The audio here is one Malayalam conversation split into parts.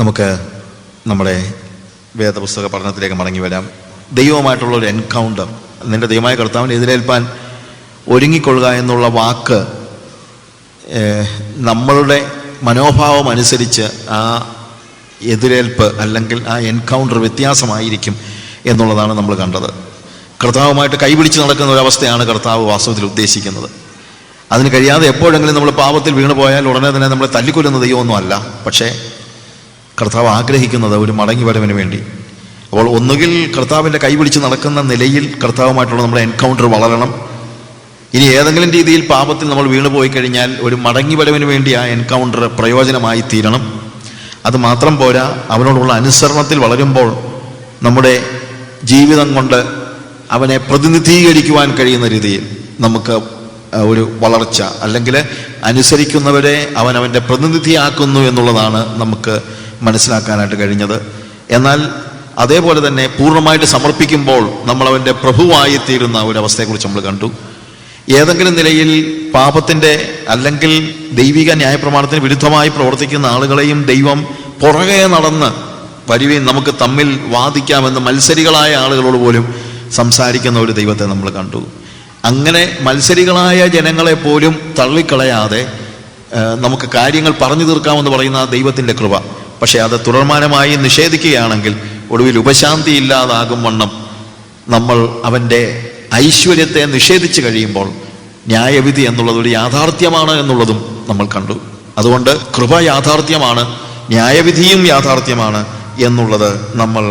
നമുക്ക് നമ്മുടെ വേദപുസ്തക പഠനത്തിലേക്ക് മടങ്ങി വരാം. ദൈവവുമായിട്ടുള്ളൊരു എൻകൗണ്ടർ, നിൻ്റെ ദൈവമായ കർത്താവിനെ എതിരേൽപ്പാൻ ഒരുങ്ങിക്കൊള്ളുക എന്നുള്ള വാക്ക് നമ്മളുടെ മനോഭാവം അനുസരിച്ച് ആ എതിരേൽപ്പ് അല്ലെങ്കിൽ ആ എൻകൗണ്ടർ വ്യത്യാസമായിരിക്കും എന്നുള്ളതാണ് നമ്മൾ കണ്ടത്. കർത്താവുമായിട്ട് കൈപിടിച്ച് നടക്കുന്ന ഒരവസ്ഥയാണ് കർത്താവ് വാസ്തവത്തിൽ ഉദ്ദേശിക്കുന്നത്. അതിന് കഴിയാതെ എപ്പോഴെങ്കിലും നമ്മൾ പാപത്തിൽ വീണു പോയാൽ ഉടനെ തന്നെ നമ്മളെ തല്ലിക്കൊല്ലുന്ന ദൈവമൊന്നും അല്ല. പക്ഷേ കർത്താവ് ആഗ്രഹിക്കുന്നത് ഒരു മടങ്ങി വരവിന് വേണ്ടി. അപ്പോൾ ഒന്നുകിൽ കർത്താവിൻ്റെ കൈപിടിച്ച് നടക്കുന്ന നിലയിൽ കർത്താവുമായിട്ടുള്ള നമ്മുടെ എൻകൗണ്ടർ വളരണം. ഇനി ഏതെങ്കിലും രീതിയിൽ പാപത്തിൽ നമ്മൾ വീണു പോയി കഴിഞ്ഞാൽ ഒരു മടങ്ങി വരവിന് വേണ്ടി ആ എൻകൗണ്ടർ പ്രയോജനമായി തീരണം. അത് മാത്രം പോരാ, അവനോടുള്ള അനുസരണത്തിൽ വളരുമ്പോൾ നമ്മുടെ ജീവിതം കൊണ്ട് അവനെ പ്രതിനിധീകരിക്കുവാൻ കഴിയുന്ന രീതിയിൽ നമുക്ക് ഒരു വളർച്ച, അല്ലെങ്കിൽ അനുസരിക്കുന്നവരെ അവൻ അവൻ്റെ പ്രതിനിധിയാക്കുന്നു എന്നുള്ളതാണ് നമുക്ക് മനസ്സിലാക്കാനായിട്ട് കഴിഞ്ഞത്. എന്നാൽ അതേപോലെ തന്നെ പൂർണ്ണമായിട്ട് സമർപ്പിക്കുമ്പോൾ നമ്മളവൻ്റെ പ്രഭുവായി തീരുന്ന ഒരവസ്ഥയെക്കുറിച്ച് നമ്മൾ കണ്ടു. ഏതെങ്കിലും നിലയിൽ പാപത്തിൻ്റെ അല്ലെങ്കിൽ ദൈവിക ന്യായപ്രമാണത്തിന് വിരുദ്ധമായി പ്രവർത്തിക്കുന്ന ആളുകളെയും ദൈവം പുറകെ നടന്ന് വരുകയും നമുക്ക് തമ്മിൽ വാദിക്കാമെന്ന് മത്സരികളായ ആളുകളോട് പോലും സംസാരിക്കുന്ന ഒരു ദൈവത്തെ നമ്മൾ കണ്ടു. അങ്ങനെ മത്സരികളായ ജനങ്ങളെ പോലും തള്ളിക്കളയാതെ നമുക്ക് കാര്യങ്ങൾ പറഞ്ഞു തീർക്കാമെന്ന് പറയുന്ന ദൈവത്തിൻ്റെ കൃപ. പക്ഷേ അത് തുടർമാനമായി നിഷേധിക്കുകയാണെങ്കിൽ ഒടുവിൽ ഉപശാന്തി ഇല്ലാതാകും വണ്ണം നമ്മൾ അവൻ്റെ ഐശ്വര്യത്തെ നിഷേധിച്ച് കഴിയുമ്പോൾ ന്യായവിധി എന്നുള്ളത് ഒരു യാഥാർത്ഥ്യമാണ് എന്നുള്ളതും നമ്മൾ കണ്ടു. അതുകൊണ്ട് കൃപ യാഥാർത്ഥ്യമാണ്, ന്യായവിധിയും യാഥാർത്ഥ്യമാണ് എന്നുള്ളത് നമ്മൾ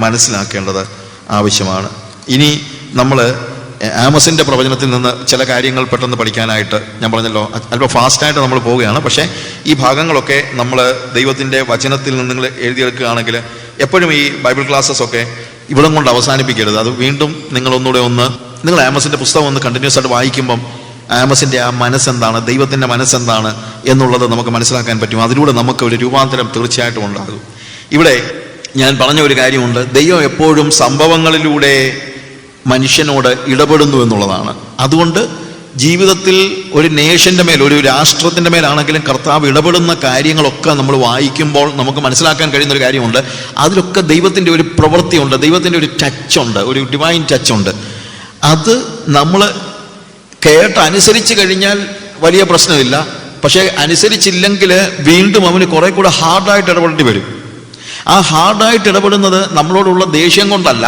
മനസ്സിലാക്കേണ്ടത് ആവശ്യമാണ്. ഇനി നമ്മൾ ആമോസിൻ്റെ പ്രവചനത്തിൽ നിന്ന് ചില കാര്യങ്ങൾ പെട്ടെന്ന് പഠിക്കാനായിട്ട് ഞാൻ പറഞ്ഞല്ലോ, അല്പം ഫാസ്റ്റായിട്ട് നമ്മൾ പോവുകയാണ്. പക്ഷേ ഈ ഭാഗങ്ങളൊക്കെ നമ്മൾ ദൈവത്തിൻ്റെ വചനത്തിൽ നിന്ന് നിങ്ങൾ എഴുതിയെടുക്കുകയാണെങ്കിൽ എപ്പോഴും ഈ ബൈബിൾ ക്ലാസ്സസ് ഒക്കെ ഇവിടം കൊണ്ട് അവസാനിപ്പിക്കരുത്. അത് വീണ്ടും നിങ്ങളൊന്നുകൂടെ നിങ്ങൾ ആമോസിൻ്റെ പുസ്തകം ഒന്ന് കണ്ടിന്യൂസ് ആയിട്ട് വായിക്കുമ്പം ആമോസിൻ്റെ ആ മനസ്സെന്താണ്, ദൈവത്തിൻ്റെ മനസ്സെന്താണ് എന്നുള്ളത് നമുക്ക് മനസ്സിലാക്കാൻ പറ്റും. അതിലൂടെ നമുക്ക് ഒരു രൂപാന്തരം തീർച്ചയായിട്ടും ഉണ്ടാകും. ഇവിടെ ഞാൻ പറഞ്ഞ ഒരു കാര്യമുണ്ട്, ദൈവം എപ്പോഴും സംഭവങ്ങളിലൂടെ മനുഷ്യനോട് ഇടപെടുന്നു എന്നുള്ളതാണ്. അതുകൊണ്ട് ജീവിതത്തിൽ ഒരു നേഷൻ്റെ മേൽ, ഒരു രാഷ്ട്രത്തിൻ്റെ മേലാണെങ്കിലും കർത്താവ് ഇടപെടുന്ന കാര്യങ്ങളൊക്കെ നമ്മൾ വായിക്കുമ്പോൾ നമുക്ക് മനസ്സിലാക്കാൻ കഴിയുന്ന ഒരു കാര്യമുണ്ട്. അതിലൊക്കെ ദൈവത്തിൻ്റെ ഒരു പ്രവൃത്തിയുണ്ട്, ദൈവത്തിൻ്റെ ഒരു ടച്ചുണ്ട്, ഒരു ഡിവൈൻ ടച്ചുണ്ട്. അത് നമ്മൾ കേട്ടനുസരിച്ച് കഴിഞ്ഞാൽ വലിയ പ്രശ്നമില്ല. പക്ഷേ അനുസരിച്ചില്ലെങ്കിൽ വീണ്ടും അവന് കുറെ കൂടെ ഹാർഡായിട്ട് ഇടപെടേണ്ടി വരും. ആ ഹാർഡായിട്ട് ഇടപെടുന്നത് നമ്മളോടുള്ള ദേഷ്യം കൊണ്ടല്ല,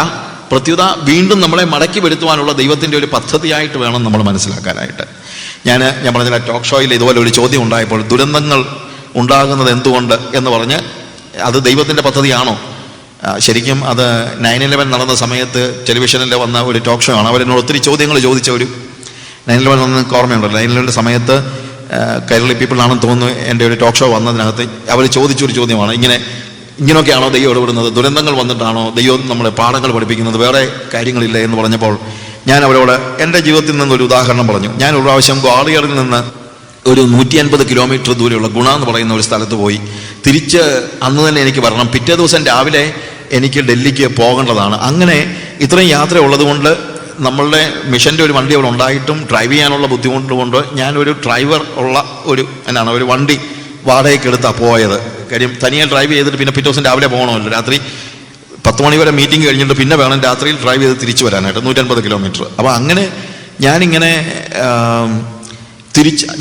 പ്രത്യുത വീണ്ടും നമ്മളെ മടക്കി വരുത്തുവാനുള്ള ദൈവത്തിൻ്റെ ഒരു പദ്ധതിയായിട്ട് വേണം നമ്മൾ മനസ്സിലാക്കാനായിട്ട്. ഞാൻ പറഞ്ഞ ടോക്ക് ഷോയിൽ ഇതുപോലെ ഒരു ചോദ്യം ഉണ്ടായപ്പോൾ, ദുരന്തങ്ങൾ ഉണ്ടാകുന്നത് എന്തുകൊണ്ട് എന്ന് പറഞ്ഞ് അത് ദൈവത്തിൻ്റെ പദ്ധതിയാണോ? ശരിക്കും അത് 9/11 നടന്ന സമയത്ത് ടെലിവിഷനിൽ വന്ന ഒരു ടോക്ക് ഷോ ആണ്. അവരെന്നോട് ഒത്തിരി ചോദ്യങ്ങൾ ചോദിച്ച ഒരു 9/11 നമുക്ക് ഓർമ്മയുണ്ടല്ലോ. 9/11 സമയത്ത് കൈരളി പീപ്പിൾ ആണെന്ന് തോന്നുന്നു എൻ്റെ ഒരു ടോക്ക് ഷോ വന്നതിനകത്ത് അവർ ചോദിച്ചൊരു ചോദ്യമാണ്, ഇങ്ങനെയൊക്കെയാണോ ദൈവം ഇടപെടുന്നത്? ദുരന്തങ്ങൾ വന്നിട്ടാണോ ദൈവം നമ്മളെ പാഠങ്ങൾ പഠിപ്പിക്കുന്നത്? വേറെ കാര്യങ്ങളില്ല എന്ന് പറഞ്ഞപ്പോൾ ഞാൻ അവരോട് എൻ്റെ ജീവിതത്തിൽ നിന്നൊരു ഉദാഹരണം പറഞ്ഞു. ഞാൻ ഒരു പ്രാവശ്യം ഗ്വാളിയറിൽ നിന്ന് ഒരു 150 കിലോമീറ്റർ ദൂരെയുള്ള ഗുണ എന്ന് പറയുന്ന ഒരു സ്ഥലത്ത് പോയി. തിരിച്ച് അന്ന് തന്നെ എനിക്ക് വരണം. പിറ്റേ ദിവസം രാവിലെ എനിക്ക് ഡൽഹിക്ക് പോകേണ്ടതാണ്. അങ്ങനെ ഇത്രയും യാത്ര ഉള്ളതുകൊണ്ട് നമ്മളുടെ മിഷൻ്റെ ഒരു വണ്ടി അവിടെ ഉണ്ടായിട്ടും ഡ്രൈവ് ചെയ്യാനുള്ള ബുദ്ധിമുട്ട് കൊണ്ട് ഞാനൊരു ഡ്രൈവർ ഉള്ള ഒരു വണ്ടി വാടകയ്ക്ക് എടുത്താണ് പോയത്. കാര്യം തനിയെ ഡ്രൈവ് ചെയ്തിട്ട് പിന്നെ പിറ്റേ ദിവസം രാവിലെ പോകണമല്ലോ. രാത്രി 10 മണി വരെ മീറ്റിംഗ് കഴിഞ്ഞിട്ട് പിന്നെ വേണം രാത്രിയിൽ ഡ്രൈവ് ചെയ്ത് തിരിച്ചു വരാനായിട്ട് 150 കിലോമീറ്റർ. അപ്പോൾ അങ്ങനെ ഞാനിങ്ങനെ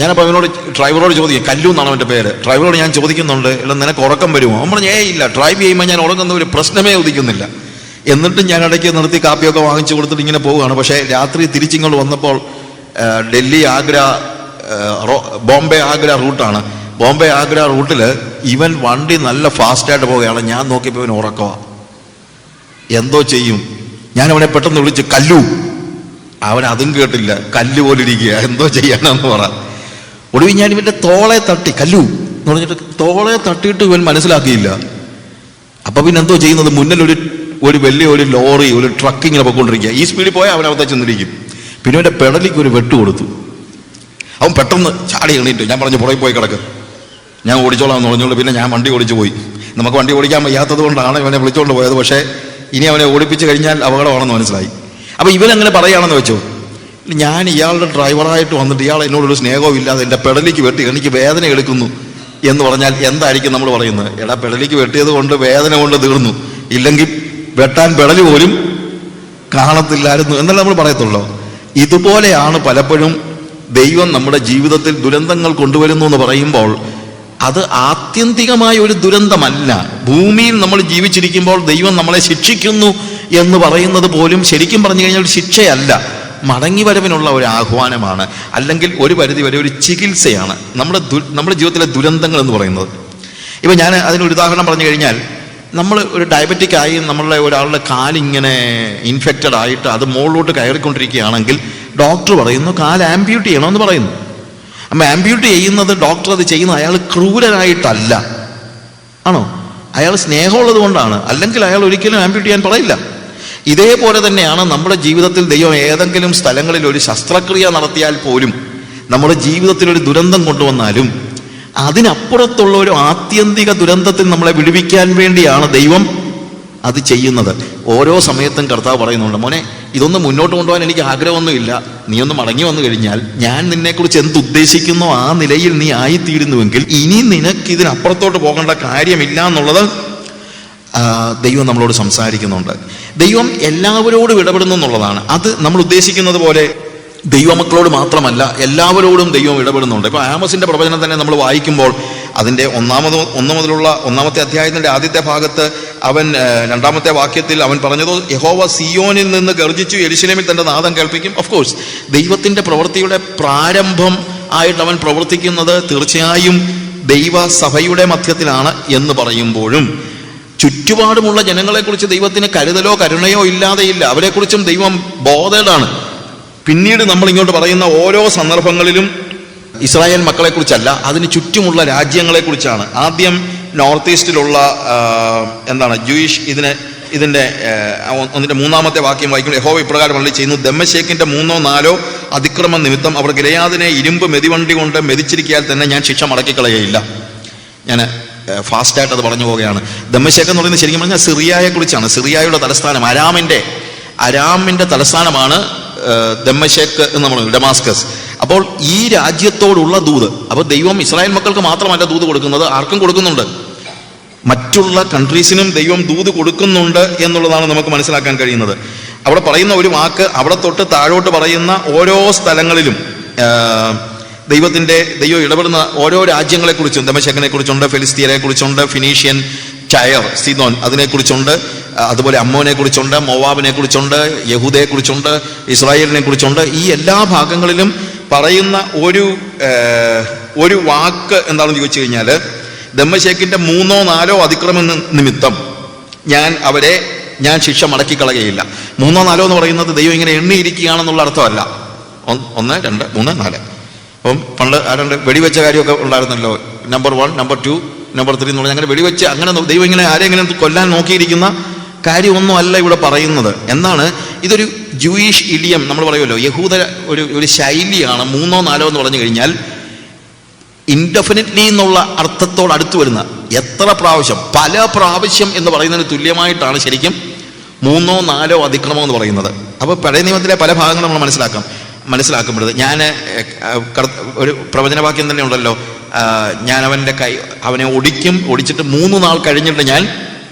ഞാനപ്പോൾ അവനോട് ഡ്രൈവറോട് ചോദിക്കും, കല്ലു എന്നാണ് അവൻ്റെ പേര്. ഡ്രൈവറോട് ഞാൻ ചോദിക്കുന്നുണ്ട്, ഇല്ല നിനക്ക് ഉറക്കം വരുമോ? അവൻ പറഞ്ഞു, ഇല്ല, ഡ്രൈവ് ചെയ്യുമ്പോൾ ഞാൻ ഉറങ്ങുന്ന ഒരു പ്രശ്നമേ ഉദിക്കുന്നില്ല. എന്നിട്ടും ഞാൻ ഇടയ്ക്ക് നിർത്തി കാപ്പിയൊക്കെ വാങ്ങിച്ചു കൊടുത്തിട്ട് ഇങ്ങനെ പോവുകയാണ്. പക്ഷേ രാത്രി തിരിച്ചിങ്ങോട്ട് വന്നപ്പോൾ ഡൽഹി ആഗ്ര ബോംബെ ആഗ്ര റൂട്ടാണ്. ബോംബെ ആഗ്ര റൂട്ടിൽ ഇവൻ വണ്ടി നല്ല ഫാസ്റ്റായിട്ട് പോവുകയാണ്. ഞാൻ നോക്കിയപ്പോൾ ഇവൻ ഉറക്കമാണ്. എന്തോ ചെയ്യും? ഞാൻ അവനെ പെട്ടെന്ന് വിളിച്ച്, കല്ലു. അവൻ അതും കേട്ടില്ല, കല്ല് പോലെ ഇരിക്കുക, എന്തോ ചെയ്യാനെന്ന് പറ. ഒടുവിൽ ഞാൻ ഇവൻ്റെ തോളെ തട്ടി, കല്ലു എന്ന് പറഞ്ഞിട്ട് തോളെ തട്ടിയിട്ട് ഇവൻ മനസ്സിലാക്കിയില്ല. അപ്പം പിന്നെ എന്തോ ചെയ്യുന്നത്, മുന്നിൽ ഒരു വലിയ ഒരു ലോറി, ഒരു ട്രക്ക് ഇങ്ങനെ പോയിക്കൊണ്ടിരിക്കുക. ഈ സ്പീഡിൽ പോയാൽ അവനകത്ത് ചെന്നിരിക്കും. പിന്നെ അവൻ്റെ പെടലിക്ക് ഒരു വെട്ട് കൊടുത്തു. അവൻ പെട്ടെന്ന് ചാടി എണീറ്റു. ഞാൻ പറഞ്ഞു, പുറകെ പോയി കിടക്ക്, ഞാൻ ഓടിച്ചോളാം എന്ന് പറഞ്ഞോളൂ. പിന്നെ ഞാൻ വണ്ടി ഓടിച്ചു പോയി. നമുക്ക് വണ്ടി ഓടിക്കാൻ വയ്യാത്തത് കൊണ്ടാണ് ഇവനെ വിളിച്ചുകൊണ്ട് പോയത്. പക്ഷേ ഇനി അവനെ ഓടിപ്പിച്ച് കഴിഞ്ഞാൽ അപകടമാണെന്ന് മനസ്സിലായി. അപ്പോൾ ഇവനങ്ങനെ പറയുകയാണെന്ന് വെച്ചോ, ഞാൻ ഇയാളുടെ ഡ്രൈവറായിട്ട് വന്നിട്ട് ഇയാൾ എന്നോടൊരു സ്നേഹവും ഇല്ലാതെ എൻ്റെ പെടലിക്ക് വെട്ടി എനിക്ക് വേദന എടുക്കുന്നു എന്ന് പറഞ്ഞാൽ എന്തായിരിക്കും നമ്മൾ പറയുന്നത്? എടാ, പെടലിക്ക് വെട്ടിയത് കൊണ്ട് വേദന കൊണ്ട് തീർന്നു, ഇല്ലെങ്കിൽ വെട്ടാൻ പെടല് പോലും കാണത്തില്ലായിരുന്നു എന്നല്ല നമ്മൾ പറയത്തുള്ളൂ. ഇതുപോലെയാണ് പലപ്പോഴും ദൈവം നമ്മുടെ ജീവിതത്തിൽ ദുരന്തങ്ങൾ കൊണ്ടുവരുന്നു എന്ന് പറയുമ്പോൾ അത് ആത്യന്തികമായ ഒരു ദുരന്തമല്ല. ഭൂമിയിൽ നമ്മൾ ജീവിച്ചിരിക്കുമ്പോൾ ദൈവം നമ്മളെ ശിക്ഷിക്കുന്നു എന്ന് പറയുന്നത് പോലും ശരിക്കും പറഞ്ഞു കഴിഞ്ഞാൽ ഒരു ശിക്ഷയല്ല, മടങ്ങിവരവിനുള്ള ഒരു ആഹ്വാനമാണ്, അല്ലെങ്കിൽ ഒരു പരിധി വരെ ഒരു ചികിത്സയാണ് നമ്മുടെ ജീവിതത്തിലെ ദുരന്തങ്ങൾ എന്ന് പറയുന്നത്. ഇപ്പം ഞാൻ അതിനൊരു ഉദാഹരണം പറഞ്ഞു കഴിഞ്ഞാൽ, നമ്മൾ ഒരു ഡയബറ്റിക് ആയി നമ്മളുടെ ഒരാളുടെ കാലിങ്ങനെ ഇൻഫെക്റ്റഡ് ആയിട്ട് അത് മുകളിലോട്ട് കയറിക്കൊണ്ടിരിക്കുകയാണെങ്കിൽ ഡോക്ടർ പറയുന്നു കാല് ആംപ്യൂട്ട് ചെയ്യണമെന്ന് പറയുന്നു. അപ്പം ആംപ്യൂട്ട് ചെയ്യുന്നത് ഡോക്ടർ അത് ചെയ്യുന്നത് അയാൾ ക്രൂരനായിട്ടല്ല, ആണോ? അയാൾ സ്നേഹമുള്ളത് കൊണ്ടാണ്, അല്ലെങ്കിൽ അയാൾ ഒരിക്കലും ആംപ്യൂട്ട് ചെയ്യാൻ പറയില്ല. ഇതേപോലെ തന്നെയാണ് നമ്മുടെ ജീവിതത്തിൽ ദൈവം ഏതെങ്കിലും സ്ഥലങ്ങളിൽ ഒരു ശസ്ത്രക്രിയ നടത്തിയാൽ പോലും, നമ്മുടെ ജീവിതത്തിൽ ഒരു ദുരന്തം കൊണ്ടുവന്നാലും അതിനപ്പുറത്തുള്ള ഒരു ആത്യന്തിക ദുരന്തത്തിൽ നമ്മളെ വിടുവിക്കാൻ വേണ്ടിയാണ് ദൈവം അത് ചെയ്യുന്നത്. ഓരോ സമയത്തും കർത്താവ് പറയുന്നുണ്ട്, മോനെ ഇതൊന്നും മുന്നോട്ട് കൊണ്ടുപോകാൻ എനിക്ക് ആഗ്രഹമൊന്നുമില്ല, നീ ഒന്ന് മടങ്ങി വന്നു കഴിഞ്ഞാൽ ഞാൻ നിന്നെക്കുറിച്ച് എന്തുദ്ദേശിക്കുന്നോ ആ നിലയിൽ നീ ആയിത്തീരുന്നുവെങ്കിൽ ഇനി നിനക്ക് ഇതിനപ്പുറത്തോട്ട് പോകേണ്ട കാര്യമില്ല എന്നുള്ളത് ദൈവം നമ്മളോട് സംസാരിക്കുന്നുണ്ട്. ദൈവം എല്ലാവരോടും ഇടപെടുന്നു എന്നുള്ളതാണ്. അത് നമ്മൾ ഉദ്ദേശിക്കുന്നത് പോലെ ദൈവമക്കളോട് മാത്രമല്ല, എല്ലാവരോടും ദൈവം ഇടപെടുന്നുണ്ട്. ഇപ്പോൾ ആമോസിന്റെ പ്രവചനം തന്നെ നമ്മൾ വായിക്കുമ്പോൾ അതിൻ്റെ 1 മുതലുള്ള 1-ാമത്തെ അധ്യായത്തിൻ്റെ ആദ്യത്തെ ഭാഗത്ത് അവൻ 2-ാമത്തെ വാക്യത്തിൽ അവൻ പറഞ്ഞതോ, യഹോവ സിയോനിൽ നിന്ന് ഗർജിച്ചു, യെരൂശലേമിൽ തന്റെ നാദം കേൾപ്പിക്കും. ഓഫ് കോഴ്സ് ദൈവത്തിന്റെ പ്രവൃത്തിയുടെ പ്രാരംഭം ആയിട്ട് അവൻ പ്രവർത്തിക്കുന്നത് തീർച്ചയായും ദൈവസഭയുടെ മധ്യത്തിലാണ് എന്ന് പറയുമ്പോഴും ചുറ്റുപാടുമുള്ള ജനങ്ങളെക്കുറിച്ച് ദൈവത്തിന് കരുതലോ കരുണയോ ഇല്ലാതെയില്ല. അവരെക്കുറിച്ചും ദൈവം ബോധേഡാണ്. പിന്നീട് നമ്മൾ ഇങ്ങോട്ട് പറയുന്ന ഓരോ സന്ദർഭങ്ങളിലും ഇസ്രായേൽ മക്കളെക്കുറിച്ചല്ല, അതിന് ചുറ്റുമുള്ള രാജ്യങ്ങളെക്കുറിച്ചാണ്. ആദ്യം നോർത്ത് ഈസ്റ്റിലുള്ള ജൂയിഷ് ഇതിൻ്റെ 3-ാമത്തെ വാക്യം വായിക്കുമ്പോൾ യഹോവ ഇപ്രകാരം അരുളി ചെയ്യുന്നു, ദമ്മേശെക്കിന്റെ 3-4 അതിക്രമ നിമിത്തം അവർ ഗിലെയാദിനെ ഇരുമ്പ് മെതിവണ്ടി കൊണ്ട് മെതിച്ചിരിക്കാൻ തന്നെ ഞാൻ ശിക്ഷ മടക്കിക്കളയയില്ല. ഞാൻ ഫാസ്റ്റായിട്ട് അത് പറഞ്ഞു പോവുകയാണ്. ദമ്മേശെക്ക് എന്ന് പറയുന്നത് ശരിക്കും പറഞ്ഞാൽ സിറിയയെ കുറിച്ചാണ്. സിറിയയുടെ തലസ്ഥാനം അരാമിന്റെ തലസ്ഥാനമാണ് ദമ്മേശെക്ക് എന്ന് പറയുന്നത്, ഡമാസ്കസ്. അപ്പോൾ ഈ രാജ്യത്തോടുള്ള ദൂത്, അപ്പോൾ ദൈവം ഇസ്രായേൽ മക്കൾക്ക് മാത്രമല്ല ദൂത് കൊടുക്കുന്നത്, ആർക്കും കൊടുക്കുന്നുണ്ട്, മറ്റുള്ള കൺട്രീസിനും ദൈവം ദൂത് കൊടുക്കുന്നുണ്ട് എന്നുള്ളതാണ് നമുക്ക് മനസ്സിലാക്കാൻ കഴിയുന്നത്. അവിടെ പറയുന്ന ഒരു വാക്ക് അവിടെ തൊട്ട് താഴോട്ട് പറയുന്ന ഓരോ സ്ഥലങ്ങളിലും ദൈവം ഇടപെടുന്ന ഓരോ രാജ്യങ്ങളെക്കുറിച്ചും, ദമ്മേശെക്കിനെ കുറിച്ചുണ്ട്, ഫെലിസ്തീനെ കുറിച്ചുണ്ട്, ഫിനീഷ്യൻ, ടയർ, സീദോൻ അതിനെക്കുറിച്ചുണ്ട്, അതുപോലെ അമ്മോനെ കുറിച്ചുണ്ട്, മോവാബിനെ കുറിച്ചുണ്ട്, യഹൂദയെ കുറിച്ചുണ്ട്, ഇസ്രായേലിനെ കുറിച്ചുണ്ട്. ഈ എല്ലാ ഭാഗങ്ങളിലും പറയുന്ന ഒരു വാക്ക് എന്താണെന്ന് ചോദിച്ചു കഴിഞ്ഞാൽ, ദമ്മേശെക്കിന്റെ 3-4 അതിക്രമ നിമിത്തം ഞാൻ ശിക്ഷ മടക്കിക്കളയുകയില്ല. 3-4 എന്ന് പറയുന്നത് ദൈവം ഇങ്ങനെ എണ്ണിയിരിക്കുകയാണെന്നുള്ള അർത്ഥമല്ല. 1, 2, 3, 4. അപ്പം പണ്ട് ആരാണ്ട് വെടിവെച്ച കാര്യമൊക്കെ ഉണ്ടായിരുന്നല്ലോ, നമ്പർ 1, നമ്പർ 2, നമ്പർ 3 എന്ന് പറഞ്ഞാൽ അങ്ങനെ വെടിവെച്ച് അങ്ങനെ ദൈവം ഇങ്ങനെ ആരെങ്കിലും കൊല്ലാൻ നോക്കിയിരിക്കുന്ന കാര്യമൊന്നും അല്ല ഇവിടെ പറയുന്നത്. എന്താണ് ഇതൊരു ജൂയിഷ് ഇഡിയം, നമ്മൾ പറയുമല്ലോ, യഹൂദ ഒരു ശൈലിയാണ്. 3-4 എന്ന് പറഞ്ഞു കഴിഞ്ഞാൽ ഇൻഡെഫിനിറ്റ്ലി എന്നുള്ള അർത്ഥത്തോട് അടുത്ത് വരുന്ന എത്ര പ്രാവശ്യം, പല പ്രാവശ്യം എന്ന് പറയുന്നതിന് തുല്യമായിട്ടാണ് ശരിക്കും 3-4 അതിക്രമം എന്ന് പറയുന്നത്. അപ്പോൾ പഴയ നിയമത്തിലെ പല ഭാഗങ്ങൾ നമ്മൾ മനസ്സിലാക്കുമ്പോഴത് ഒരു പ്രവചനവാക്യം തന്നെ ഉണ്ടല്ലോ, ഞാൻ അവനെ ഒടിച്ചിട്ട് 3 നാൾ കഴിഞ്ഞിട്ട് ഞാൻ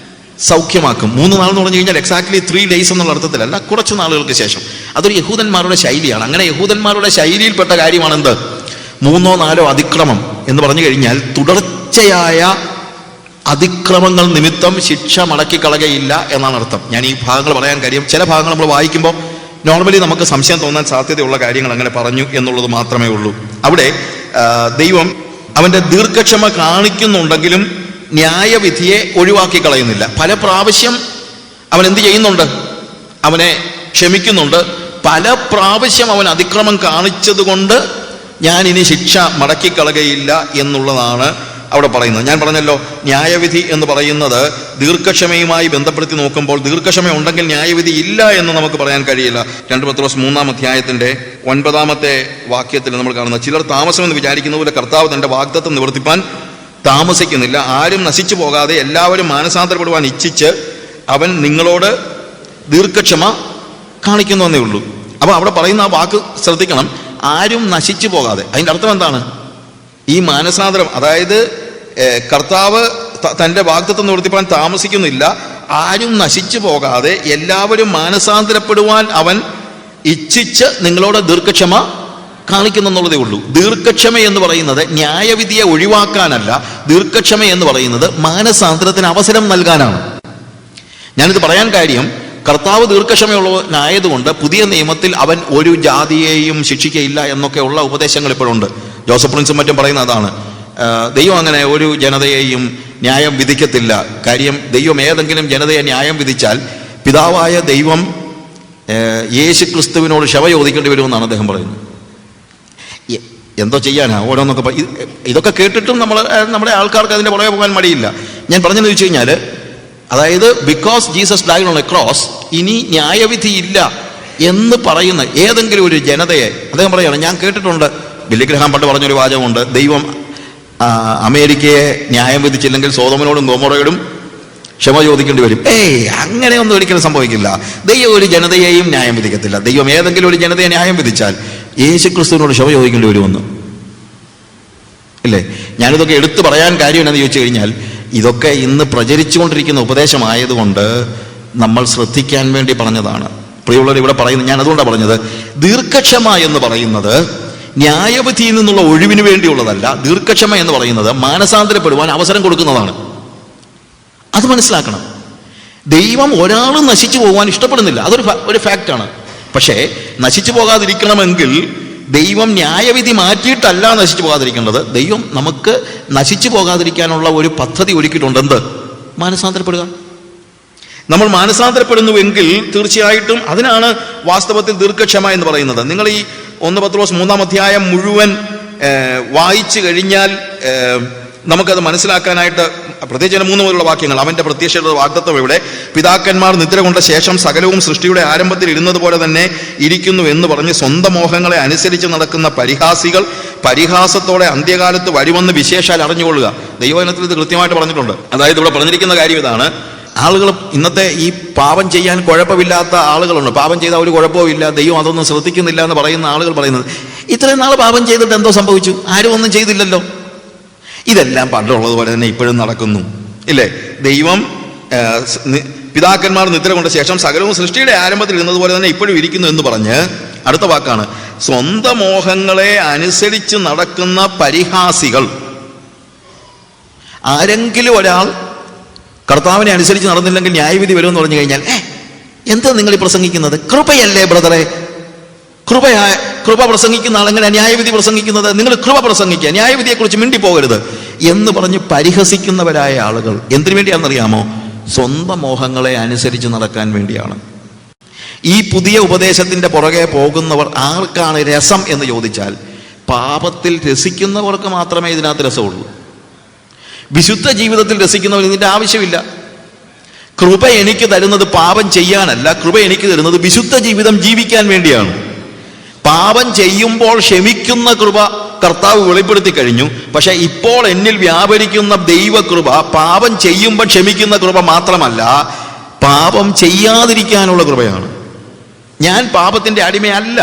സൗഖ്യമാക്കും. 3 നാൾ എന്ന് പറഞ്ഞു കഴിഞ്ഞാൽ എക്സാക്ട്ലി 3 days എന്നുള്ള അർത്ഥത്തിലല്ല, കുറച്ച് നാളുകൾക്ക് ശേഷം. അതൊരു യഹൂദന്മാരുടെ ശൈലിയാണ്. അങ്ങനെ യഹൂദന്മാരുടെ ശൈലിയിൽപ്പെട്ട കാര്യമാണ് എന്ത് 3-4 അതിക്രമം എന്ന് പറഞ്ഞു കഴിഞ്ഞാൽ തുടർച്ചയായ അതിക്രമങ്ങൾ നിമിത്തം ശിക്ഷ മടക്കിക്കളകയില്ല എന്നാണ് അർത്ഥം. ഞാൻ ഈ ഭാഗങ്ങൾ പറയാൻ കാര്യം, ചില ഭാഗങ്ങൾ നമ്മൾ വായിക്കുമ്പോൾ നോർമലി നമുക്ക് സംശയം തോന്നാൻ സാധ്യതയുള്ള കാര്യങ്ങൾ അങ്ങനെ പറഞ്ഞു എന്നുള്ളത് മാത്രമേ ഉള്ളൂ. അവിടെ ദൈവം അവന്റെ ദീർഘക്ഷമ കാണിക്കുന്നുണ്ടെങ്കിലും ന്യായവിധിയെ ഒഴിവാക്കി കളയുന്നില്ല. പല പ്രാവശ്യം അവൻ എന്ത് ചെയ്യുന്നുണ്ട്? അവനെ ക്ഷമിക്കുന്നുണ്ട്. പല പ്രാവശ്യം അവൻ അതിക്രമം കാണിച്ചത് കൊണ്ട് ഞാൻ ഇനി ശിക്ഷ മടക്കിക്കളകയില്ല എന്നുള്ളതാണ് അവിടെ പറയുന്നത്. ഞാൻ പറഞ്ഞല്ലോ, ന്യായവിധി എന്ന് പറയുന്നത് ദീർഘക്ഷമയുമായി ബന്ധപ്പെടുത്തി നോക്കുമ്പോൾ ദീർഘക്ഷമ ഉണ്ടെങ്കിൽ ന്യായവിധി ഇല്ല എന്ന് നമുക്ക് പറയാൻ കഴിയില്ല. 2 പത്രോസ് 3-ാം അധ്യായത്തിന്റെ 9-ാമത്തെ വാക്യത്തിൽ നമ്മൾ കാണുന്നത്, ചിലർ താമസമെന്ന് വിചാരിക്കുന്ന പോലെ കർത്താവ് തന്റെ വാഗ്ദത്തം നിവർത്തിപ്പാൻ താമസിക്കുന്നില്ല. ആരും നശിച്ചു പോകാതെ എല്ലാവരും മാനസാന്തരപ്പെടുവാൻ ഇച്ഛിച്ച് അവൻ നിങ്ങളോട് ദീർഘക്ഷമ കാണിക്കുന്നുവെന്നേ ഉള്ളൂ. അപ്പൊ അവിടെ പറയുന്ന ആ വാക്ക് ശ്രദ്ധിക്കണം, ആരും നശിച്ചു പോകാതെ. അതിൻ്റെ അർത്ഥം എന്താണ്? ഈ മാനസാന്തരം, അതായത് കർത്താവ് തൻ്റെ വാഗ്ദത്തം നിവർത്തിപ്പാൻ താമസിക്കുന്നില്ല. ആരും നശിച്ചു പോകാതെ എല്ലാവരും മാനസാന്തരപ്പെടുവാൻ അവൻ ഇച്ഛിച്ച് നിങ്ങളോട് ദീർഘക്ഷമ കാണിക്കുന്നെന്നുള്ളതേ ഉള്ളൂ. ദീർഘക്ഷമ എന്ന് പറയുന്നത് ന്യായവിധിയെ ഒഴിവാക്കാനല്ല. ദീർഘക്ഷമ എന്ന് പറയുന്നത് മാനസാന്തരത്തിന് അവസരം നൽകാനാണ്. ഞാനിത് പറയാൻ കാര്യം, കർത്താവ് ദീർഘക്ഷമയുള്ളവനായതുകൊണ്ട് പുതിയ നിയമത്തിൽ അവൻ ഒരു ജാതിയെയും ശിക്ഷിക്കയില്ല എന്നൊക്കെ ഉള്ള ഉപദേശങ്ങൾ ഇപ്പോഴുണ്ട്. ജോസഫ് പ്രിൻസും മറ്റും പറയുന്ന അതാണ്. ദൈവം അങ്ങനെ ഒരു ജനതയെയും ന്യായം വിധിക്കത്തില്ല. കാര്യം ദൈവം ഏതെങ്കിലും ജനതയെ ന്യായം വിധിച്ചാൽ പിതാവായ ദൈവം യേശു ക്രിസ്തുവിനോട് ക്ഷമ ചോദിക്കേണ്ടി വരുമെന്നാണ് അദ്ദേഹം പറയുന്നത്. എന്തോ ചെയ്യാനാ ഓരോന്നൊക്കെ. ഇതൊക്കെ കേട്ടിട്ടും നമ്മുടെ ആൾക്കാർക്ക് അതിൻ്റെ പുറകെ പോകാൻ മടിയില്ല. ഞാൻ പറഞ്ഞതെന്ന് വെച്ച് കഴിഞ്ഞാൽ, അതായത് because Jesus died on A cross, ഇനി ന്യായവിധി ഇല്ല എന്ന് പറയുന്ന ഏതെങ്കിലും ഒരു ജനതയെ അദ്ദേഹം പറയുകയാണ്. ഞാൻ കേട്ടിട്ടുണ്ട്, ബില്ലി ഗ്രഹാം പണ്ട് പറഞ്ഞൊരു വാചകമുണ്ട്, ദൈവം അമേരിക്കയെ ന്യായം വിധിച്ചില്ലെങ്കിൽ സോദോമിനോടും ഗൊമോറയോടും ക്ഷമ ചോദിക്കേണ്ടി വരും. അങ്ങനെയൊന്നും ഒരിക്കലും സംഭവിക്കില്ല. ദൈവം ഒരു ജനതയെയും ന്യായം വിധിക്കത്തില്ല. ദൈവം ഏതെങ്കിലും ഒരു ജനതയെ ന്യായം വിധിച്ചാൽ യേശു ക്രിസ്തുവിനോട് ക്ഷമ ചോദിക്കേണ്ടി വരുമെന്ന് ഇല്ലേ? ഞാനിതൊക്കെ എടുത്തു പറയാൻ കാര്യം എന്നാന്ന് ചോദിച്ചു കഴിഞ്ഞാൽ, ഇതൊക്കെ ഇന്ന് പ്രചരിച്ചുകൊണ്ടിരിക്കുന്ന ഉപദേശമായതുകൊണ്ട് നമ്മൾ ശ്രദ്ധിക്കാൻ വേണ്ടി പറഞ്ഞതാണ്. പ്രിയമുള്ളവർ, ഇവിടെ പറയുന്നത്, ഞാൻ അതുകൊണ്ടാണ് പറഞ്ഞത്, ദീർഘക്ഷമ എന്ന് പറയുന്നത് ന്യായവിധിയിൽ നിന്നുള്ള ഒഴിവിന് വേണ്ടിയുള്ളതല്ല. ദീർഘക്ഷമ എന്ന് പറയുന്നത് മാനസാന്തരപ്പെടുവാൻ അവസരം കൊടുക്കുന്നതാണ്. അത് മനസ്സിലാക്കണം. ദൈവം ഒരാളും നശിച്ചു പോകാൻ ഇഷ്ടപ്പെടുന്നില്ല. അതൊരു ഫാക്റ്റാണ്. പക്ഷേ നശിച്ചു പോകാതിരിക്കണമെങ്കിൽ ദൈവം ന്യായവിധി മാറ്റിയിട്ടല്ല നശിച്ചു പോകാതിരിക്കേണ്ടത്. ദൈവം നമുക്ക് നശിച്ചു പോകാതിരിക്കാനുള്ള ഒരു പദ്ധതി ഒരുക്കിയിട്ടുണ്ട്. എന്ത്? മാനസാന്തരപ്പെടുക. നമ്മൾ മാനസാന്തരപ്പെടുന്നുവെങ്കിൽ തീർച്ചയായിട്ടും അതിനാണ് വാസ്തവത്തിൽ ദീർഘക്ഷമ എന്ന് പറയുന്നത്. നിങ്ങൾ ഈ 1 പത്രോസ് 3-ാം അധ്യായം മുഴുവൻ വായിച്ചു കഴിഞ്ഞാൽ നമുക്കത് മനസ്സിലാക്കാനായിട്ട്, പ്രത്യേകിച്ച് 3 മുതലുള്ള വാക്യങ്ങൾ, അവന്റെ പ്രത്യക്ഷയുടെ വാഗ്ദത്തം ഇവിടെ, പിതാക്കന്മാർ നിദ്ര കൊണ്ട ശേഷം സകലവും സൃഷ്ടിയുടെ ആരംഭത്തിൽ ഇരുന്നത് പോലെ തന്നെ ഇരിക്കുന്നു എന്ന് പറഞ്ഞ് സ്വന്തം മോഹങ്ങളെ അനുസരിച്ച് നടക്കുന്ന പരിഹാസികൾ പരിഹാസത്തോടെ അന്ത്യകാലത്ത് വരുമെന്ന് വിശേഷാൽ അറിഞ്ഞുകൊള്ളുക. ദൈവവചനത്തിൽ ഇത് കൃത്യമായിട്ട് പറഞ്ഞിട്ടുണ്ട്. അതായത് ഇവിടെ പറഞ്ഞിരിക്കുന്ന കാര്യം ഇതാണ്. ആളുകൾ ഇന്നത്തെ ഈ പാപം ചെയ്യാൻ കുഴപ്പമില്ലാത്ത ആളുകളുണ്ട്. പാപം ചെയ്താൽ ഒരു കുഴപ്പമില്ല, ദൈവം അതൊന്നും ശ്രദ്ധിക്കുന്നില്ല എന്ന് പറയുന്ന ആളുകൾ പറയുന്നത്, ഇത്രയും നാൾ പാപം ചെയ്തിട്ട് എന്തോ സംഭവിച്ചു? ആരും ഒന്നും ചെയ്തില്ലല്ലോ. ഇതെല്ലാം പണ്ടുള്ളതുപോലെ തന്നെ ഇപ്പോഴും നടക്കുന്നു ഇല്ലേ? ദൈവം പിതാക്കന്മാർ നിദ്ര കൊണ്ട ശേഷം സകലവും സൃഷ്ടിയുടെ ആരംഭത്തിൽ ഇരുന്നതുപോലെ തന്നെ ഇപ്പോഴും ഇരിക്കുന്നു എന്ന് പറഞ്ഞ് അടുത്ത വാക്കാണ്, സ്വന്തം മോഹങ്ങളെ അനുസരിച്ച് നടക്കുന്ന പരിഹാസികൾ. ആരെങ്കിലും ഒരാൾ കർത്താവിനെ അനുസരിച്ച് നടന്നില്ലെങ്കിൽ ന്യായവിധി വരുമെന്ന് പറഞ്ഞു കഴിഞ്ഞാൽ, എന്താ നിങ്ങൾ ഈ പ്രസംഗിക്കുന്നത്? കൃപയല്ലേ ബ്രദറെ? കൃപ പ്രസംഗിക്കുന്ന ആളെങ്ങനെ ന്യായവിധി പ്രസംഗിക്കുന്നത്? നിങ്ങൾ കൃപ പ്രസംഗിക്കുക, ന്യായവിധിയെക്കുറിച്ച് മിണ്ടിപ്പോകരുത് എന്ന് പറഞ്ഞ് പരിഹസിക്കുന്നവരായ ആളുകൾ എന്തിനു വേണ്ടിയാണെന്നറിയാമോ? സ്വന്തം മോഹങ്ങളെ അനുസരിച്ച് നടക്കാൻ വേണ്ടിയാണ്. ഈ പുതിയ ഉപദേശത്തിന്റെ പുറകെ പോകുന്നവർ ആർക്കാണ് രസം എന്ന് ചോദിച്ചാൽ, പാപത്തിൽ രസിക്കുന്നവർക്ക് മാത്രമേ ഇതിനകത്ത് രസമുള്ളൂ. വിശുദ്ധ ജീവിതത്തിൽ രസിക്കുന്നവർ ഇതിന്റെ ആവശ്യമില്ല. കൃപ എനിക്ക് തരുന്നത് പാപം ചെയ്യാനല്ല, കൃപ എനിക്ക് തരുന്നത് വിശുദ്ധ ജീവിതം ജീവിക്കാൻ വേണ്ടിയാണ്. പാപം ചെയ്യുമ്പോൾ ക്ഷമിക്കുന്ന കൃപ കർത്താവ് വെളിപ്പെടുത്തി കഴിഞ്ഞു. പക്ഷെ ഇപ്പോൾ എന്നിൽ വ്യാപരിക്കുന്ന ദൈവകൃപ പാപം ചെയ്യുമ്പോൾ ക്ഷമിക്കുന്ന കൃപ മാത്രമല്ല, പാപം ചെയ്യാതിരിക്കാനുള്ള കൃപയാണ്. ഞാൻ പാപത്തിന്റെ അടിമയല്ല.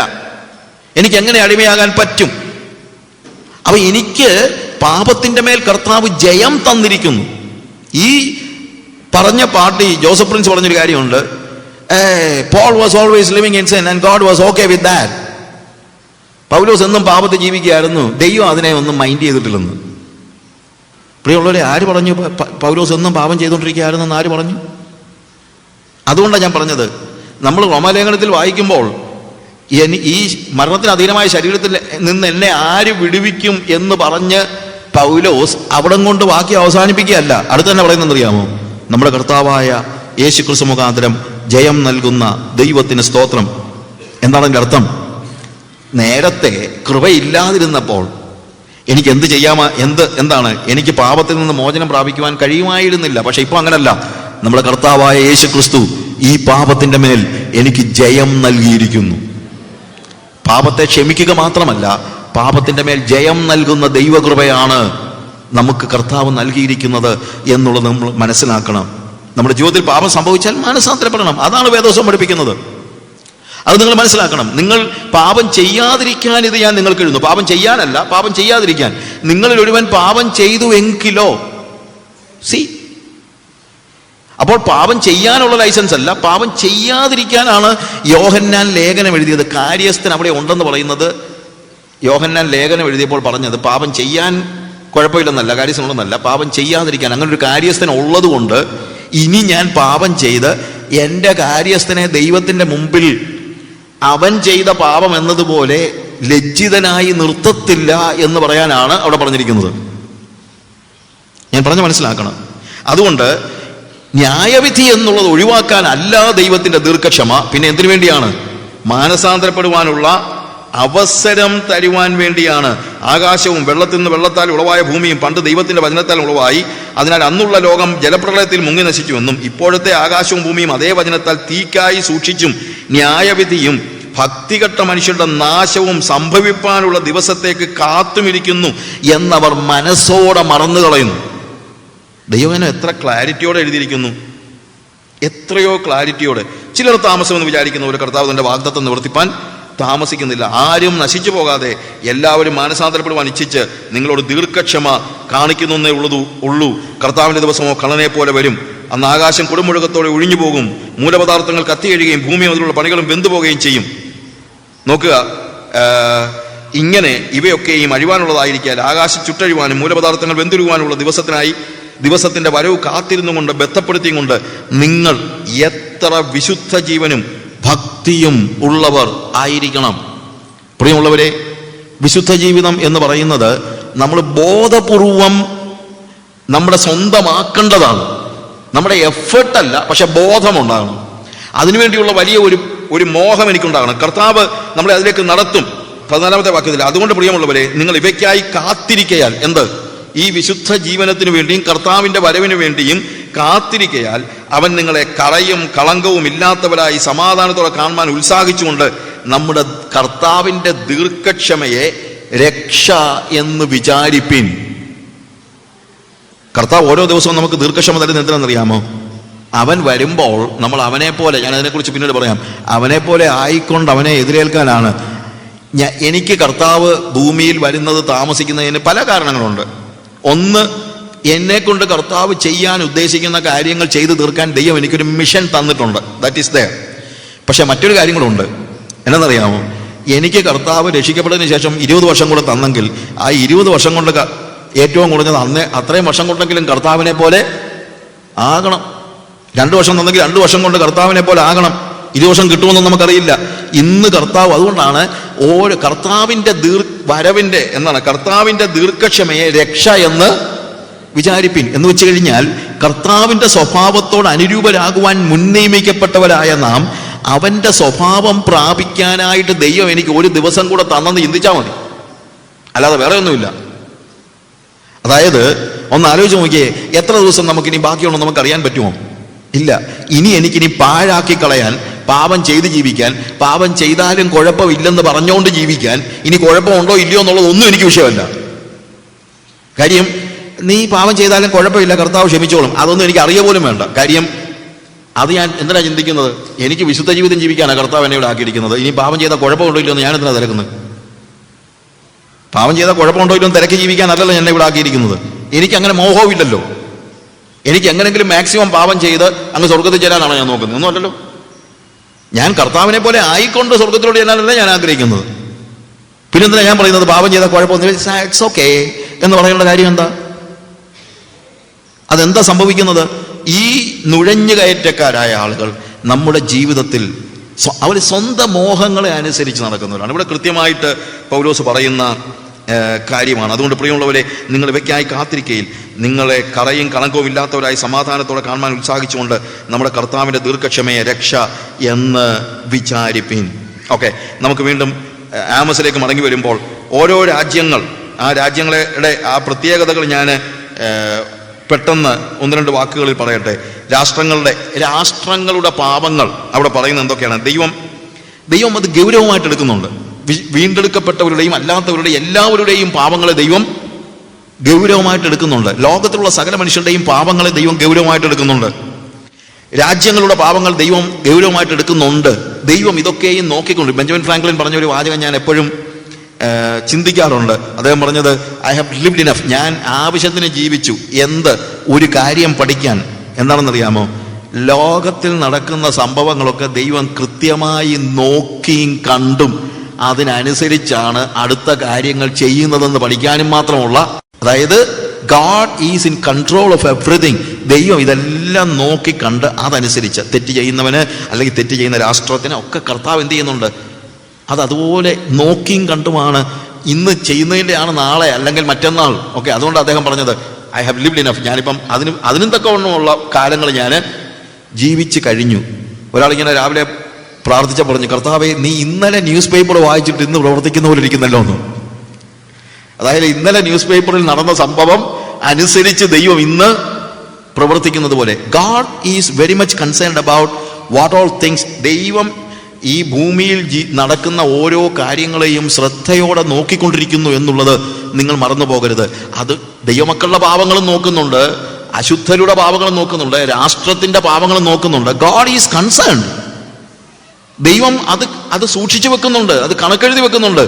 എനിക്ക് എങ്ങനെ അടിമയാകാൻ പറ്റും? അപ്പൊ എനിക്ക് പാപത്തിന്റെ മേൽ കർത്താവ് ജയം തന്നിരിക്കുന്നു. ഈ പറഞ്ഞ പാർട്ടി ജോസഫ് പ്രിൻസ് പറഞ്ഞൊരു കാര്യമുണ്ട്, Paul was always living in sin and God was okay with that. Paulose എന്നും പാപത്തിൽ ജീവിക്കുകയായിരുന്നു, ദൈവം അതിനെ ഒന്നും മൈൻഡ് ചെയ്തിട്ടില്ലെന്ന്. പ്രിയമുള്ളവരെ, ആര് പറഞ്ഞു പൗലോസ് എന്നും പാപം ചെയ്തുകൊണ്ടിരിക്കുകയായിരുന്നെന്ന്? ആര് പറഞ്ഞു? അതുകൊണ്ടാണ് ഞാൻ പറഞ്ഞത്, നമ്മൾ റോമാലേഖനത്തിൽ വായിക്കുമ്പോൾ ഈ മരണത്തിന് അധീനമായ ശരീരത്തിൽ നിന്ന് എന്നെ ആര് വിടുവിക്കും എന്ന് പറഞ്ഞ് പൗലോസ് അവിടം കൊണ്ട് വാക്യം അവസാനിപ്പിക്കുകയല്ല. അടുത്ത് തന്നെ പറയുന്നതെന്നറിയാമോ? നമ്മുടെ കർത്താവായ യേശു ക്രിസ്തു മുഖാന്തരം ജയം നൽകുന്ന ദൈവത്തിന് സ്തോത്രം. എന്താണ് അതിൻ്റെ അർത്ഥം? നേരത്തെ കൃപയില്ലാതിരുന്നപ്പോൾ എനിക്ക് എന്ത് ചെയ്യാമോ, എന്താണ് എനിക്ക് പാപത്തിൽ നിന്ന് മോചനം പ്രാപിക്കുവാൻ കഴിയുമായിരുന്നില്ല. പക്ഷെ ഇപ്പൊ അങ്ങനല്ല. നമ്മുടെ കർത്താവായ യേശു ക്രിസ്തു ഈ പാപത്തിന്റെ മേൽ എനിക്ക് ജയം നൽകിയിരിക്കുന്നു. പാപത്തെ ക്ഷമിക്കുക മാത്രമല്ല, പാപത്തിന്റെ മേൽ ജയം നൽകുന്ന ദൈവകൃപയാണ് നമുക്ക് കർത്താവ് നൽകിയിരിക്കുന്നത് എന്നുള്ളത് നമ്മൾ മനസ്സിലാക്കണം. നമ്മുടെ ജീവിതത്തിൽ പാപം സംഭവിച്ചാൽ മാനസാന്തരപ്പെടണം. അതാണ് വേദോസം പഠിപ്പിക്കുന്നത്. അത് നിങ്ങൾ മനസ്സിലാക്കണം. നിങ്ങൾ പാപം ചെയ്യാതിരിക്കാൻ ഇത് ഞാൻ നിങ്ങൾക്ക് എഴുതുന്നു. പാപം ചെയ്യാനല്ല, പാപം ചെയ്യാതിരിക്കാൻ. നിങ്ങളിൽ ഒരുവൻ പാപം ചെയ്തു എങ്കിലോ, സി, അപ്പോൾ പാപം ചെയ്യാനുള്ള ലൈസൻസ് അല്ല, പാപം ചെയ്യാതിരിക്കാനാണ് യോഹന്നാൻ ലേഖനം എഴുതിയത്. കാര്യസ്ഥൻ അവിടെ ഉണ്ടെന്ന് പറയുന്നത് യോഹന്നാൻ ലേഖനം എഴുതിയപ്പോൾ പറഞ്ഞത് പാപം ചെയ്യാൻ കുഴപ്പമില്ലെന്നല്ല, കാര്യസ്ഥനുള്ളതെന്നല്ല, പാപം ചെയ്യാതിരിക്കാൻ. അങ്ങനെ ഒരു കാര്യസ്ഥൻ ഉള്ളത് കൊണ്ട് ഇനി ഞാൻ പാപം ചെയ്ത് എൻ്റെ കാര്യസ്ഥനെ ദൈവത്തിൻ്റെ മുമ്പിൽ അവൻ ചെയ്ത പാപം എന്നതുപോലെ ലജ്ജിതനായി നിർത്തത്തില്ല എന്ന് പറയാനാണ് അവിടെ പറഞ്ഞിരിക്കുന്നത്. ഞാൻ പറഞ്ഞ് മനസ്സിലാക്കണം. അതുകൊണ്ട് ന്യായവിധി എന്നുള്ളത് ഒഴിവാക്കാനല്ല ദൈവത്തിൻ്റെ ദീർഘക്ഷമ. പിന്നെ എന്തിനു വേണ്ടിയാണ്? മാനസാന്തരപ്പെടുവാനുള്ള അവസരം തരുവാൻ വേണ്ടിയാണ്. ആകാശവും വെള്ളത്തിൽ നിന്ന് വെള്ളത്താൽ ഉളവായ ഭൂമിയും പണ്ട് ദൈവത്തിന്റെ വചനത്താൽ ഉളവായി. അതിനാൽ അന്നുള്ള ലോകം ജലപ്രളയത്തിൽ മുങ്ങി നശിച്ചുവെന്നും ഇപ്പോഴത്തെ ആകാശവും ഭൂമിയും അതേ വചനത്താൽ തീക്കായി സൂക്ഷിച്ചും ന്യായവിധിയും ഭക്തികെട്ട മനുഷ്യരുടെ നാശവും സംഭവിപ്പാനുള്ള ദിവസത്തേക്ക് കാത്തുമിരിക്കുന്നു എന്നവർ മനസ്സോടെ മറന്നു കളയുന്നു. ദൈവം എത്ര ക്ലാരിറ്റിയോടെ എഴുതിയിരിക്കുന്നു, എത്രയോ ക്ലാരിറ്റിയോടെ. ചിലർ താമസമെന്ന് വിചാരിക്കുന്ന ഒരു കർത്താവ് തന്റെ വാഗ്ദത്തം നിവർത്തിപ്പാൻ താമസിക്കുന്നില്ല. ആരും നശിച്ചു പോകാതെ എല്ലാവരും മാനസാന്തരപ്പെടുവാൻ ഇച്ഛിച്ച് നിങ്ങളോട് ദീർഘക്ഷമ കാണിക്കുന്നേ ഉള്ളൂ. കർത്താവിന്റെ ദിവസമോ കള്ളനെ പോലെ വരും. അന്ന് ആകാശം കൊടുമുഴക്കത്തോടെ ഒഴിഞ്ഞു പോകും, മൂലപദാർത്ഥങ്ങൾ കത്തിയഴുകയും ഭൂമി മുതലുള്ള പണികളും വെന്തുപോകുകയും ചെയ്യും. നോക്കുക, ഇങ്ങനെ ഇവയൊക്കെയും അഴിവാനുള്ളതായിരിക്കാൻ ആകാശം ചുട്ടഴിവാനും മൂലപദാർത്ഥങ്ങൾ വെന്തുരുവാനുള്ള ദിവസത്തിന്റെ വരവ് കാത്തിരുന്നു കൊണ്ട് ബന്ധപ്പെടുത്തിയും കൊണ്ട് നിങ്ങൾ എത്ര വിശുദ്ധ ജീവനും ഭക്തിയും ഉള്ളവർ ആയിരിക്കണം. പ്രിയമുള്ളവരെ, വിശുദ്ധ ജീവിതം എന്ന് പറയുന്നത് നമ്മൾ ബോധപൂർവം നമ്മുടെ സ്വന്തമാക്കേണ്ടതാണ്. നമ്മുടെ എഫേർട്ടല്ല, പക്ഷെ ബോധമുണ്ടാകണം. അതിനുവേണ്ടിയുള്ള വലിയ ഒരു മോഹം എനിക്കുണ്ടാകണം. കർത്താവ് നമ്മളെ അതിലേക്ക് നടത്തും. 14-ാമത്തെ വാക്യത്തിൽ, അതുകൊണ്ട് പ്രിയമുള്ളവരെ, നിങ്ങൾ ഇവയ്ക്കായി കാത്തിരിക്കയാൽ, എന്ത്? ഈ വിശുദ്ധ ജീവനത്തിനു വേണ്ടിയും കർത്താവിന്റെ വരവിനു വേണ്ടിയും കാത്തിരിക്കയാൽ അവൻ നിങ്ങളെ കളയും കളങ്കവും ഇല്ലാത്തവരായി സമാധാനത്തോടെ കാണുവാൻ ഉത്സാഹിച്ചുകൊണ്ട് നമ്മുടെ കർത്താവിന്റെ ദീർഘക്ഷമയെ രക്ഷ എന്ന് വിചാരിപ്പിൻ. കർത്താവ് ഓരോ ദിവസവും നമുക്ക് ദീർഘക്ഷമ തരുന്ന എന്തിനാണെന്നറിയാമോ? അവൻ വരുമ്പോൾ നമ്മൾ അവനെ പോലെ, ഞാൻ അതിനെക്കുറിച്ച് പിന്നീട് പറയാം, അവനെ പോലെ ആയിക്കൊണ്ട് അവനെ എതിരേൽക്കാനാണ്. എനിക്ക് കർത്താവ് ഭൂമിയിൽ വരുന്നത് താമസിക്കുന്നതിന് പല കാരണങ്ങളുണ്ട്. ഒന്ന്, എന്നെ കൊണ്ട് കർത്താവ് ചെയ്യാൻ ഉദ്ദേശിക്കുന്ന കാര്യങ്ങൾ ചെയ്തു തീർക്കാൻ ദൈവം എനിക്കൊരു മിഷൻ തന്നിട്ടുണ്ട്. That is there. പക്ഷെ മറ്റൊരു കാര്യങ്ങളുണ്ട്. എന്നറിയാമോ? എനിക്ക് കർത്താവ് രക്ഷിക്കപ്പെട്ടതിന് ശേഷം 20 വർഷം കൂടെ തന്നെങ്കിൽ ആ 20 വർഷം കൊണ്ട് ഏറ്റവും കുറഞ്ഞത് അത്രയും വർഷം കൊണ്ടെങ്കിലും കർത്താവിനെ പോലെ ആകണം. 2 വർഷം തന്നെങ്കിൽ 2 വർഷം കൊണ്ട് കർത്താവിനെ പോലെ ആകണം. 20 വർഷം കിട്ടുമെന്നും നമുക്കറിയില്ല. ഇന്ന് കർത്താവ്, അതുകൊണ്ടാണ് ഓരോ കർത്താവിന്റെ വരവിന്റെ എന്താണ് കർത്താവിന്റെ ദീർഘക്ഷമയെ രക്ഷ എന്ന് വിചാരിപ്പിൻ എന്ന് വെച്ച് കഴിഞ്ഞാൽ, കർത്താവിന്റെ സ്വഭാവത്തോട് അനുരൂപരാകുവാൻ മുൻനിയമിക്കപ്പെട്ടവരായ നാം അവന്റെ സ്വഭാവം പ്രാപിക്കാനായിട്ട് ദൈവം എനിക്ക് ഒരു ദിവസം കൂടെ തന്നെന്ന് ചിന്തിച്ചാൽ മതി, അല്ലാതെ വേറെ ഒന്നുമില്ല. അതായത് ഒന്ന് ആലോചിച്ച് നോക്കിയേ, എത്ര ദിവസം നമുക്കിനി ബാക്കിയുണ്ടോ നമുക്കറിയാൻ പറ്റുമോ? ഇല്ല. ഇനി എനിക്കിനി പാഴാക്കി കളയാൻ, പാപം ചെയ്ത് ജീവിക്കാൻ, പാപം ചെയ്താലും കുഴപ്പമില്ലെന്ന് പറഞ്ഞുകൊണ്ട് ജീവിക്കാൻ, ഇനി കുഴപ്പമുണ്ടോ ഇല്ലയോ എന്നുള്ളതൊന്നും എനിക്ക് വിഷയമല്ല. കാര്യം നീ പാപം ചെയ്താലും കുഴപ്പമില്ല, കർത്താവ് ക്ഷമിച്ചോളും, അതൊന്നും എനിക്ക് അറിയ പോലും വേണ്ട. കാര്യം അത് ഞാൻ എന്തിനാ ചിന്തിക്കുന്നത്? എനിക്ക് വിശുദ്ധ ജീവിതം ജീവിക്കാനാണ് കർത്താവ് എന്നെ ഇവിടെ ആക്കിയിരിക്കുന്നത്. ഇനി പാപം ചെയ്താൽ കുഴപ്പമുണ്ടോ ഇല്ലയോ എന്ന് ഞാൻ എന്തിനാ തിരക്കുന്നത്? പാപം ചെയ്താൽ കുഴപ്പമുണ്ടോ ഇല്ലയോ തിരക്ക് ജീവിക്കാനല്ലല്ലോ എന്നെ ഇവിടെ ആക്കിയിരിക്കുന്നത്. എനിക്ക് അങ്ങനെ മോഹവും ഇല്ലല്ലോ. എനിക്ക് എങ്ങനെങ്കിലും മാക്സിമം പാപം ചെയ്ത് അങ്ങ് സ്വർഗത്തിൽ ചേരാനാണ് ഞാൻ നോക്കുന്നത്. ഒന്നുമല്ലല്ലോ. ഞാൻ കർത്താവിനെ പോലെ ആയിക്കൊണ്ട് സ്വർഗത്തിലോട്ട് ചെല്ലാനല്ല ഞാൻ ആഗ്രഹിക്കുന്നത്. പിന്നെന്തിനാ ഞാൻ പറയുന്നത് പാപം ചെയ്താൽ കുഴപ്പമൊന്നും ഇറ്റ്സ് ഓക്കെ എന്ന് പറയേണ്ട കാര്യം എന്താ? അതെന്താ സംഭവിക്കുന്നത്? ഈ നുഴഞ്ഞു കയറ്റക്കാരായ ആളുകൾ നമ്മുടെ ജീവിതത്തിൽ അവർ സ്വന്തം മോഹങ്ങളെ അനുസരിച്ച് നടക്കുന്നവരാണ്. ഇവിടെ കൃത്യമായിട്ട് പൗലോസ് പറയുന്ന കാര്യമാണ്. അതുകൊണ്ട് പ്രിയമുള്ളവരെ, നിങ്ങൾ ഇവയ്ക്കായി കാത്തിരിക്കയിൽ നിങ്ങളെ കറയും കളങ്കവും ഇല്ലാത്തവരായി സമാധാനത്തോടെ കാണാൻ ഉത്സാഹിച്ചുകൊണ്ട് നമ്മുടെ കർത്താവിൻ്റെ ദീർഘക്ഷമയെ രക്ഷ എന്ന് വിചാരിപ്പിൻ. ഓക്കെ, നമുക്ക് വീണ്ടും ആമോസിലേക്ക് മടങ്ങി വരുമ്പോൾ ഓരോ രാജ്യങ്ങൾ, ആ രാജ്യങ്ങളുടെ ആ പ്രത്യേകതകൾ ഞാൻ പെട്ടെന്ന് 1-2 വാക്കുകളിൽ പറയട്ടെ. രാഷ്ട്രങ്ങളുടെ പാപങ്ങൾ അവിടെ പറയുന്നത് എന്തൊക്കെയാണ്? ദൈവം അത് ഗൗരവമായിട്ട് എടുക്കുന്നുണ്ട്. വീണ്ടെടുക്കപ്പെട്ടവരുടെയും അല്ലാത്തവരുടെയും എല്ലാവരുടെയും പാപങ്ങളെ ദൈവം ഗൗരവമായിട്ട് എടുക്കുന്നുണ്ട്. ലോകത്തിലുള്ള സകല മനുഷ്യരുടെയും പാപങ്ങളെ ദൈവം ഗൗരവമായിട്ട് എടുക്കുന്നുണ്ട്. രാജ്യങ്ങളുടെ പാപങ്ങൾ ദൈവം ഗൗരവമായിട്ട് എടുക്കുന്നുണ്ട്. ദൈവം ഇതൊക്കെയും നോക്കിക്കൊണ്ട്, ബെഞ്ചമിൻ ഫ്രാങ്ക്ലിൻ പറഞ്ഞൊരു വാചകം ഞാൻ എപ്പോഴും ചിന്തിക്കാറുണ്ട്. അദ്ദേഹം പറഞ്ഞത്, ഐ ഹാവ് ലിവ്ഡ് ഇനഫ്, ഞാൻ ആവശ്യത്തിന് ജീവിച്ചു. എന്ത്? ഒരു കാര്യം പഠിക്കാൻ. എന്താണെന്നറിയാമോ? ലോകത്തിൽ നടക്കുന്ന സംഭവങ്ങളൊക്കെ ദൈവം കൃത്യമായി നോക്കിയും കണ്ടും അതിനനുസരിച്ചാണ് അടുത്ത കാര്യങ്ങൾ ചെയ്യുന്നതെന്ന് പഠിക്കാനും മാത്രമുള്ള, അതായത് God is in control of everything. ദൈവം ഇതെല്ലാം നോക്കി കണ്ട് അതനുസരിച്ച് തെറ്റ് ചെയ്യുന്നവന് അല്ലെങ്കിൽ തെറ്റ് ചെയ്യുന്ന രാഷ്ട്രത്തിന് ഒക്കെ കർത്താവ് എന്ത് ചെയ്യുന്നുണ്ട്? അതുപോലെ നോക്കിയും കണ്ടുമാണ്. ഇന്ന് ചെയ്യുന്നതിൻ്റെയാണ് നാളെ അല്ലെങ്കിൽ മറ്റന്നാൾ. ഓക്കെ, അതുകൊണ്ട് അദ്ദേഹം പറഞ്ഞത് ഐ ഹാവ് ലിവ്ഡ് ഇനഫ്, ഞാനിപ്പം അതിനും തക്കവണ്ണമുള്ള കാലങ്ങൾ ഞാൻ ജീവിച്ച് കഴിഞ്ഞു. ഒരാളിങ്ങനെ രാവിലെ പ്രാർത്ഥിച്ച പറഞ്ഞു, കർത്താവേ നീ ഇന്നലെ ന്യൂസ് പേപ്പർ വായിച്ചിട്ട് ഇന്ന് പ്രവർത്തിക്കുന്ന പോലെ ഇരിക്കുന്നല്ലോ എന്ന്. അതായത് ഇന്നലെ ന്യൂസ് പേപ്പറിൽ നടന്ന സംഭവം അനുസരിച്ച് ദൈവം ഇന്ന് പ്രവർത്തിക്കുന്നത് പോലെ. God is very much concerned about what all things. ദൈവം ഈ ഭൂമിയിൽ നടക്കുന്ന ഓരോ കാര്യങ്ങളെയും ശ്രദ്ധയോടെ നോക്കിക്കൊണ്ടിരിക്കുന്നു എന്നുള്ളത് നിങ്ങൾ മറന്നു പോകരുത്. അത് ദൈവമക്കളുടെ പാവങ്ങളും നോക്കുന്നുണ്ട്, അശുദ്ധരുടെ പാവങ്ങളും നോക്കുന്നുണ്ട്, രാഷ്ട്രത്തിന്റെ പാവങ്ങളും നോക്കുന്നുണ്ട്. God is concerned. ദൈവം അത് സൂക്ഷിച്ചു വെക്കുന്നുണ്ട്, അത് കണക്കെഴുതി വെക്കുന്നുണ്ട്.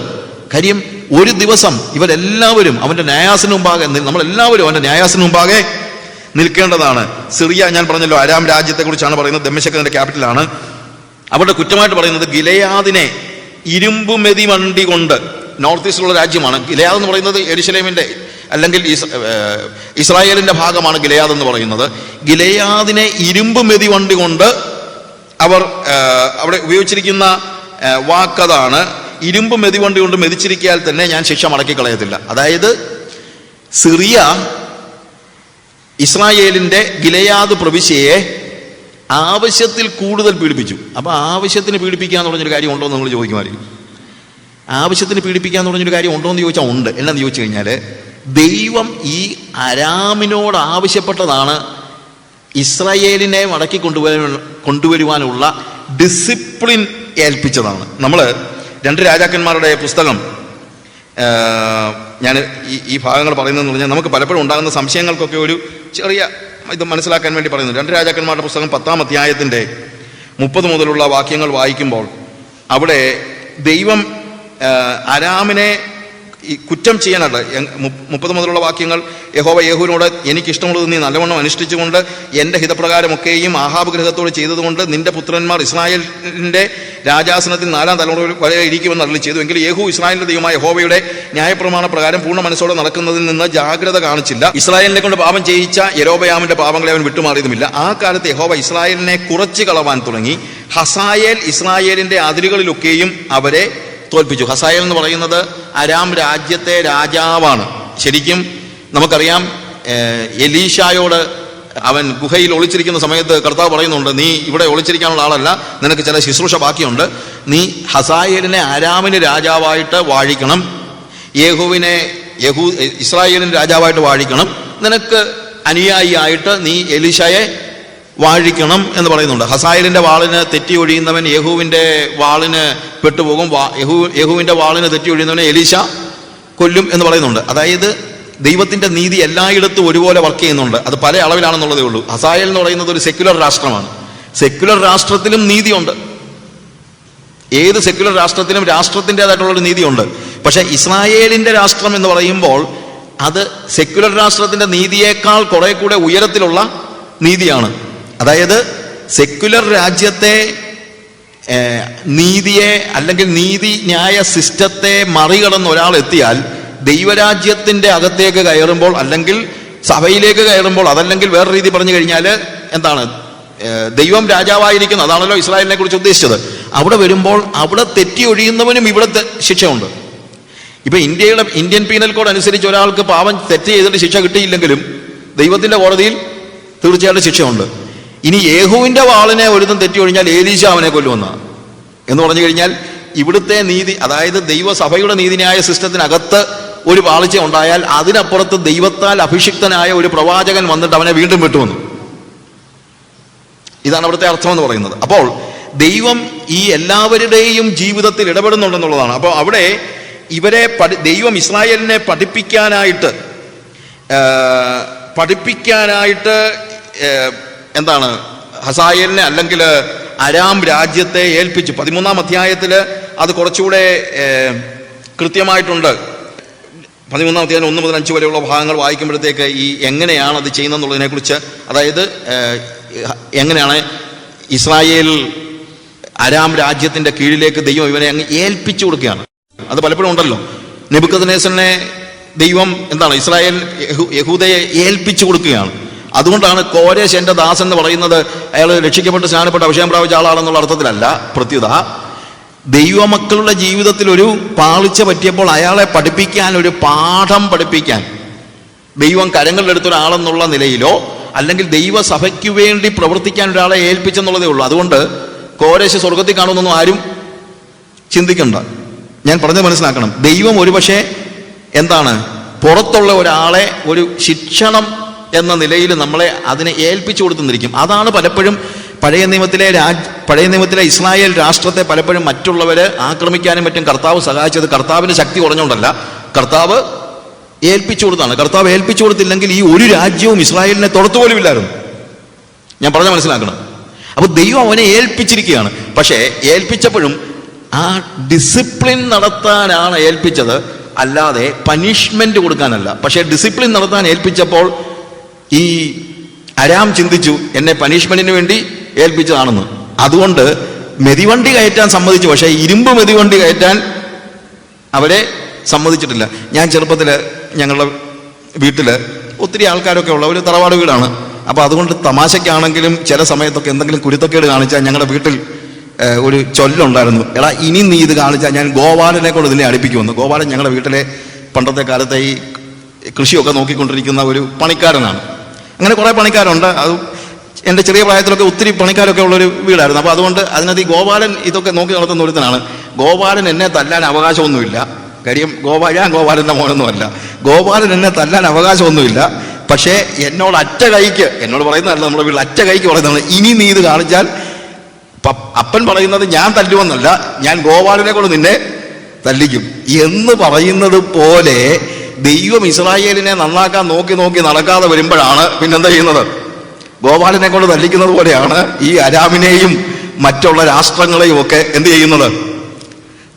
കാര്യം ഒരു ദിവസം ഇവരെല്ലാവരും അവന്റെ ന്യായാസന മുമ്പാകെ, നമ്മളെല്ലാവരും അവന്റെ ന്യായാസന മുമ്പാകെ നിൽക്കേണ്ടതാണ്. സിറിയ, ഞാൻ പറഞ്ഞല്ലോ, അരാം രാജ്യത്തെ കുറിച്ചാണ് പറയുന്നത്. ദമ്മശ്കന്റെ ക്യാപിറ്റലാണ്. അവരുടെ കുറ്റമായിട്ട് പറയുന്നത് ഗിലെയാദിനെ ഇരുമ്പ് മെതി വണ്ടി കൊണ്ട്, നോർത്ത് ഈസ്റ്റിലുള്ള രാജ്യമാണ് ഗിലെയാദ് എന്ന് പറയുന്നത്. യെരുശലേമിന്റെ അല്ലെങ്കിൽ ഇസ്രായേലിന്റെ ഭാഗമാണ് ഗിലെയാദ് എന്ന് പറയുന്നത്. ഗിലെയാദിനെ ഇരുമ്പ് മെതി വണ്ടി കൊണ്ട് അവർ അവിടെ ഉപയോഗിച്ചിരിക്കുന്ന വാക്കതാണ്, ഇരുമ്പ് മെതിവണ്ടി കൊണ്ട് മെതിച്ചിരിക്കാൻ തന്നെ ഞാൻ ശിക്ഷ മടക്കി കളയത്തില്ല. അതായത് സിറിയ ഇസ്രായേലിന്റെ ഗിലെയാദ് പ്രവിശ്യയെ ആവശ്യത്തിൽ കൂടുതൽ പീഡിപ്പിച്ചു. അപ്പൊ ആവശ്യത്തിന് പീഡിപ്പിക്കാന്ന് പറഞ്ഞൊരു കാര്യം ഉണ്ടോ എന്ന് നിങ്ങൾ ചോദിക്കുമായിരിക്കും. ആവശ്യത്തിന് പീഡിപ്പിക്കാന്ന് പറഞ്ഞൊരു കാര്യം ഉണ്ടോ എന്ന് ചോദിച്ചാൽ ഉണ്ട്. എന്നാന്ന് ചോദിച്ചു കഴിഞ്ഞാൽ, ദൈവം ഈ അരാമിനോട് ആവശ്യപ്പെട്ടതാണ് ഇസ്രായേലിനെ മടക്കി കൊണ്ടുവരുവാനുള്ള ഡിസിപ്ലിൻ ഏൽപ്പിച്ചതാണ്. നമ്മൾ 2 രാജാക്കന്മാരുടെ പുസ്തകം, ഞാൻ ഈ ഭാഗങ്ങൾ പറയുന്നതെന്ന് പറഞ്ഞാൽ നമുക്ക് പലപ്പോഴും ഉണ്ടാകുന്ന സംശയങ്ങൾക്കൊക്കെ ഒരു ചെറിയ ഇത് മനസ്സിലാക്കാൻ വേണ്ടി പറയുന്നു. 2 രാജാക്കന്മാരുടെ പുസ്തകം 10-ാം അധ്യായത്തിൻ്റെ 30 മുതലുള്ള വാക്യങ്ങൾ വായിക്കുമ്പോൾ അവിടെ ദൈവം അരാമിനെ കുറ്റം ചെയ്യാനായിട്ട് 30 മുതലുള്ള വാക്യങ്ങൾ, യഹോവ യേഹൂവിനോട് എനിക്കിഷ്ടമുള്ളത് നീ നല്ലവണ്ണം അനുഷ്ഠിച്ചുകൊണ്ട് എൻ്റെ ഹിതപ്രകാരമൊക്കെയും ആഹാബ് ഗൃഹത്തോട് ചെയ്തതുകൊണ്ട് നിന്റെ പുത്രന്മാർ ഇസ്രായേലിൻ്റെ രാജാസനത്തിൽ 4-ാം തലമുറ വരെ ഇരിക്കുമെന്ന് അരുളി ചെയ്തു. എങ്കിൽ യേഹൂ ഇസ്രായേലിന്റെ ദൈവമായ യഹോവയുടെ ന്യായപ്രമാണ പ്രകാരം പൂർണ്ണ മനസ്സോടെ നടക്കുന്നതിൽ നിന്ന് ജാഗ്രത കാണിച്ചില്ല. ഇസ്രായേലിനെ കൊണ്ട് പാപം ചെയ്യിച്ച യൊരോബയാമിന്റെ പാപങ്ങളെ അവൻ വിട്ടുമാറിയതുമില്ല. ആ കാലത്ത് യഹോവ ഇസ്രായേലിനെ കുറച്ച് കളവാൻ തുടങ്ങി. ഹസായേൽ ഇസ്രായേലിന്റെ അതിരുകളിലൊക്കെയും അവരെ തോൽപ്പിച്ചു. ഹസായേൽ എന്ന് പറയുന്നത് അരാം രാജ്യത്തെ രാജാവാണ്. ശരിക്കും നമുക്കറിയാം, എലീശായോട് അവൻ ഗുഹയിൽ ഒളിച്ചിരിക്കുന്ന സമയത്ത് കർത്താവ് പറയുന്നുണ്ട്, നീ ഇവിടെ ഒളിച്ചിരിക്കാനുള്ള ആളല്ല, നിനക്ക് ചില ശുശ്രൂഷ ബാക്കിയുണ്ട്. നീ ഹസായേലിനെ അരാമിന് രാജാവായിട്ട് വാഴിക്കണം, ഇസ്രായേലിന് രാജാവായിട്ട് വാഴിക്കണം, നിനക്ക് അനുയായിയായിട്ട് നീ എലീശായെ വാഴിക്കണം എന്ന് പറയുന്നുണ്ട്. ഹസായേലിന്റെ വാളിന് തെറ്റി ഒഴിയുന്നവൻ യേഹൂവിന്റെ വാളിന് പെട്ടുപോകും, യേഹൂവിന്റെ വാളിന് തെറ്റി ഒഴിയുന്നവനെ എലീശ കൊല്ലും എന്ന് പറയുന്നുണ്ട്. അതായത് ദൈവത്തിന്റെ നീതി എല്ലായിടത്തും ഒരുപോലെ വർക്ക് ചെയ്യുന്നുണ്ട്. അത് പല അളവിലാണെന്നുള്ളതേ ഉള്ളൂ. ഹസായേൽ എന്ന് പറയുന്നത് ഒരു സെക്യുലർ രാഷ്ട്രമാണ്. സെക്യുലർ രാഷ്ട്രത്തിലും നീതിയുണ്ട്. ഏത് സെക്യുലർ രാഷ്ട്രത്തിലും രാഷ്ട്രത്തിൻ്റെതായിട്ടുള്ളൊരു നീതിയുണ്ട്. പക്ഷെ ഇസ്രായേലിന്റെ രാഷ്ട്രം എന്ന് പറയുമ്പോൾ അത് സെക്യുലർ രാഷ്ട്രത്തിന്റെ നീതിയേക്കാൾ കുറെ കൂടെ ഉയരത്തിലുള്ള നീതിയാണ്. അതായത് സെക്യുലർ രാജ്യത്തെ നീതിയെ അല്ലെങ്കിൽ നീതി ന്യായ സിസ്റ്റത്തെ മറികടന്ന് ഒരാൾ എത്തിയാൽ ദൈവരാജ്യത്തിന്റെ അകത്തേക്ക് കയറുമ്പോൾ അല്ലെങ്കിൽ സഭയിലേക്ക് കയറുമ്പോൾ, അതല്ലെങ്കിൽ വേറെ രീതി പറഞ്ഞു കഴിഞ്ഞാൽ എന്താണ്, ദൈവം രാജാവായിരിക്കുന്നു, അതാണല്ലോ ഇസ്രായേലിനെ കുറിച്ച് ഉദ്ദേശിച്ചത്. അവിടെ വരുമ്പോൾ അവിടെ തെറ്റി ഒഴിയുന്നവനും ഇവിടെ ശിക്ഷയുണ്ട്. ഇപ്പൊ ഇന്ത്യൻ പീനൽ കോഡ് അനുസരിച്ച് ഒരാൾക്ക് പാവം തെറ്റ് ചെയ്തിട്ട് ശിക്ഷ കിട്ടിയില്ലെങ്കിലും ദൈവത്തിന്റെ കോടതിയിൽ തീർച്ചയായിട്ടും ശിക്ഷയുണ്ട്. ഇനി യേഹൂവിന്റെ വാളിനെ ഒരുത്തം തെറ്റി ഒഴിഞ്ഞാൽ എലീശ അവനെ കൊല്ലുമെന്ന എന്ന് പറഞ്ഞു കഴിഞ്ഞാൽ ഇവിടുത്തെ നീതി, അതായത് ദൈവസഭയുടെ നീതിന്യായ സിസ്റ്റത്തിനകത്ത് ഒരു പാളിച്ച ഉണ്ടായാൽ അതിനപ്പുറത്ത് ദൈവത്താൽ അഭിഷിക്തനായ ഒരു പ്രവാചകൻ വന്നിട്ട് അവനെ വീണ്ടും വിട്ടുവന്നു. ഇതാണ് അവിടുത്തെ അർത്ഥം എന്ന് പറയുന്നത്. അപ്പോൾ ദൈവം ഈ എല്ലാവരുടെയും ജീവിതത്തിൽ ഇടപെടുന്നുണ്ടെന്നുള്ളതാണ്. അപ്പോൾ അവിടെ ഇവരെ ദൈവം ഇസ്രായേലിനെ പഠിപ്പിക്കാനായിട്ട് എന്താണ്, ഹസായേലിനെ അല്ലെങ്കിൽ അരാം രാജ്യത്തെ ഏൽപ്പിച്ചു. 13-ാം അധ്യായത്തിൽ അത് കുറച്ചുകൂടെ കൃത്യമായിട്ടുണ്ട്. 13-ാം അധ്യായം 1 മുതൽ 5 വരെയുള്ള ഭാഗങ്ങൾ വായിക്കുമ്പോഴത്തേക്ക് ഈ എങ്ങനെയാണ് അത് ചെയ്യുന്നതെന്നുള്ളതിനെ കുറിച്ച്, അതായത് എങ്ങനെയാണ് ഇസ്രായേൽ അരാം രാജ്യത്തിന്റെ കീഴിലേക്ക് ദൈവം ഇവനെ അങ്ങ് ഏൽപ്പിച്ചു കൊടുക്കുകയാണ്. അത് പലപ്പോഴും ഉണ്ടല്ലോ. നെബൂഖദ്നേസറിനെ ദൈവം എന്താണ് ഇസ്രായേൽ യഹൂദയെ ഏൽപ്പിച്ചു കൊടുക്കുകയാണ്. അതുകൊണ്ടാണ് കോരേശ് എൻ്റെ ദാസൻ എന്ന് പറയുന്നത് അയാൾ രക്ഷിക്കപ്പെട്ട് സ്നാനപ്പെട്ട് അഭിഷേകം പ്രാപിച്ച ആളാണെന്നുള്ള അർത്ഥത്തിലല്ല. പ്രത്യുത ദൈവമക്കളുടെ ജീവിതത്തിൽ ഒരു പാളിച്ച പറ്റിയപ്പോൾ അയാളെ പഠിപ്പിക്കാൻ, ഒരു പാഠം പഠിപ്പിക്കാൻ ദൈവം കരങ്ങളിലെടുത്ത ഒരാളെന്നുള്ള നിലയിലോ അല്ലെങ്കിൽ ദൈവസഭയ്ക്ക് വേണ്ടി പ്രവർത്തിക്കാൻ ഒരാളെ ഏൽപ്പിച്ചെന്നുള്ളതേ ഉള്ളൂ. അതുകൊണ്ട് കോരേശ് സ്വർഗത്തിൽ കാണുമെന്നൊന്നും ആരും ചിന്തിക്കണ്ട. ഞാൻ പറഞ്ഞത് മനസ്സിലാക്കണം. ദൈവം ഒരുപക്ഷെ എന്താണ് പുറത്തുള്ള ഒരാളെ ഒരു ശിക്ഷണം എന്ന നിലയിൽ നമ്മളെ അതിനെ ഏൽപ്പിച്ചു കൊടുത്തുന്നിരിക്കും. അതാണ് പലപ്പോഴും പഴയ നിയമത്തിലെ ഇസ്രായേൽ രാഷ്ട്രത്തെ പലപ്പോഴും മറ്റുള്ളവർ ആക്രമിക്കാനും മറ്റും കർത്താവ് സഹായിച്ചത് കർത്താവിന് ശക്തി കുറഞ്ഞുകൊണ്ടല്ല, കർത്താവ് ഏൽപ്പിച്ചു കൊടുത്താണ്. കർത്താവ് ഏൽപ്പിച്ചു കൊടുത്തില്ലെങ്കിൽ ഈ ഒരു രാജ്യവും ഇസ്രായേലിനെ തൊടുത്തുപോലും ഇല്ലായിരുന്നു. ഞാൻ പറഞ്ഞ മനസ്സിലാക്കണം. അപ്പൊ ദൈവം അവനെ ഏൽപ്പിച്ചിരിക്കുകയാണ്. പക്ഷേ ഏൽപ്പിച്ചപ്പോഴും ആ ഡിസിപ്ലിൻ നടത്താനാണ് ഏൽപ്പിച്ചത്, അല്ലാതെ പനിഷ്മെന്റ് കൊടുക്കാനല്ല. പക്ഷേ ഡിസിപ്ലിൻ നടത്താൻ ഏൽപ്പിച്ചപ്പോൾ ഈ അരാം ചിന്തിച്ചു എന്നെ പനിഷ്മെന്റിന് വേണ്ടി ഏൽപ്പിച്ചതാണെന്ന്. അതുകൊണ്ട് മെതിവണ്ടി കയറ്റാൻ സമ്മതിച്ചു, പക്ഷേ ഇരുമ്പ് മെതിവണ്ടി കയറ്റാൻ അവരെ സമ്മതിച്ചിട്ടില്ല. ഞാൻ ചെറുപ്പത്തിൽ ഞങ്ങളുടെ വീട്ടിൽ ഒത്തിരി ആൾക്കാരൊക്കെ ഉള്ള ഒരു തറവാട് വീടാണ്. അപ്പോൾ അതുകൊണ്ട് തമാശയ്ക്കാണെങ്കിലും ചില സമയത്തൊക്കെ എന്തെങ്കിലും കുരുത്തക്കേട് കാണിച്ചാൽ ഞങ്ങളുടെ വീട്ടിൽ ഒരു ചൊല്ലുണ്ടായിരുന്നു, എടാ ഇനി നീ ഇത് കാണിച്ചാൽ ഞാൻ ഗോപാലനെ കൊണ്ട് ഇതിനെ അടുപ്പിക്കുമെന്ന്. ഗോപാലൻ ഞങ്ങളുടെ വീട്ടിലെ പണ്ടത്തെ കാലത്തെ ഈ കൃഷിയൊക്കെ നോക്കിക്കൊണ്ടിരിക്കുന്ന ഒരു പണിക്കാരനാണ്. അങ്ങനെ കുറേ പണിക്കാരുണ്ട്. അത് എൻ്റെ ചെറിയ പ്രായത്തിലൊക്കെ ഒത്തിരി പണിക്കാരൊക്കെ ഉള്ളൊരു വീടായിരുന്നു. അപ്പോൾ അതുകൊണ്ട് അതിനകത്ത് ഈ ഗോപാലൻ ഇതൊക്കെ നോക്കി നടത്തുന്ന ഒരുത്തനാണ്. ഗോപാലൻ എന്നെ തല്ലാൻ അവകാശമൊന്നുമില്ല. കാര്യം ഞാൻ ഗോപാലൻ്റെ മോനൊന്നുമല്ല. ഗോപാലൻ എന്നെ തല്ലാൻ അവകാശമൊന്നുമില്ല. പക്ഷേ എന്നോട് അറ്റ കൈക്ക്, എന്നോട് പറയുന്നതല്ല, നമ്മുടെ വീട്ടിൽ അറ്റ കൈക്ക് പറയുന്നതാണ്, ഇനി നീ ഇത് കാണിച്ചാൽ അപ്പൻ പറയുന്നത് ഞാൻ തല്ലുമെന്നല്ല, ഞാൻ ഗോപാലനെ കൊണ്ട് നിന്നെ തല്ലിക്കും എന്ന് പറയുന്നത് പോലെ ദൈവം ഇസ്രായേലിനെ നന്നാക്കാൻ നോക്കി നടക്കാതെ വരുമ്പോഴാണ് പിന്നെന്താ ചെയ്യുന്നത്? ഗോപാലനെ കൊണ്ട് തല്ലിക്കുന്നത് പോലെയാണ് ഈ അരാമിനെയും മറ്റുള്ള രാഷ്ട്രങ്ങളെയും ഒക്കെ എന്ത് ചെയ്യുന്നത്?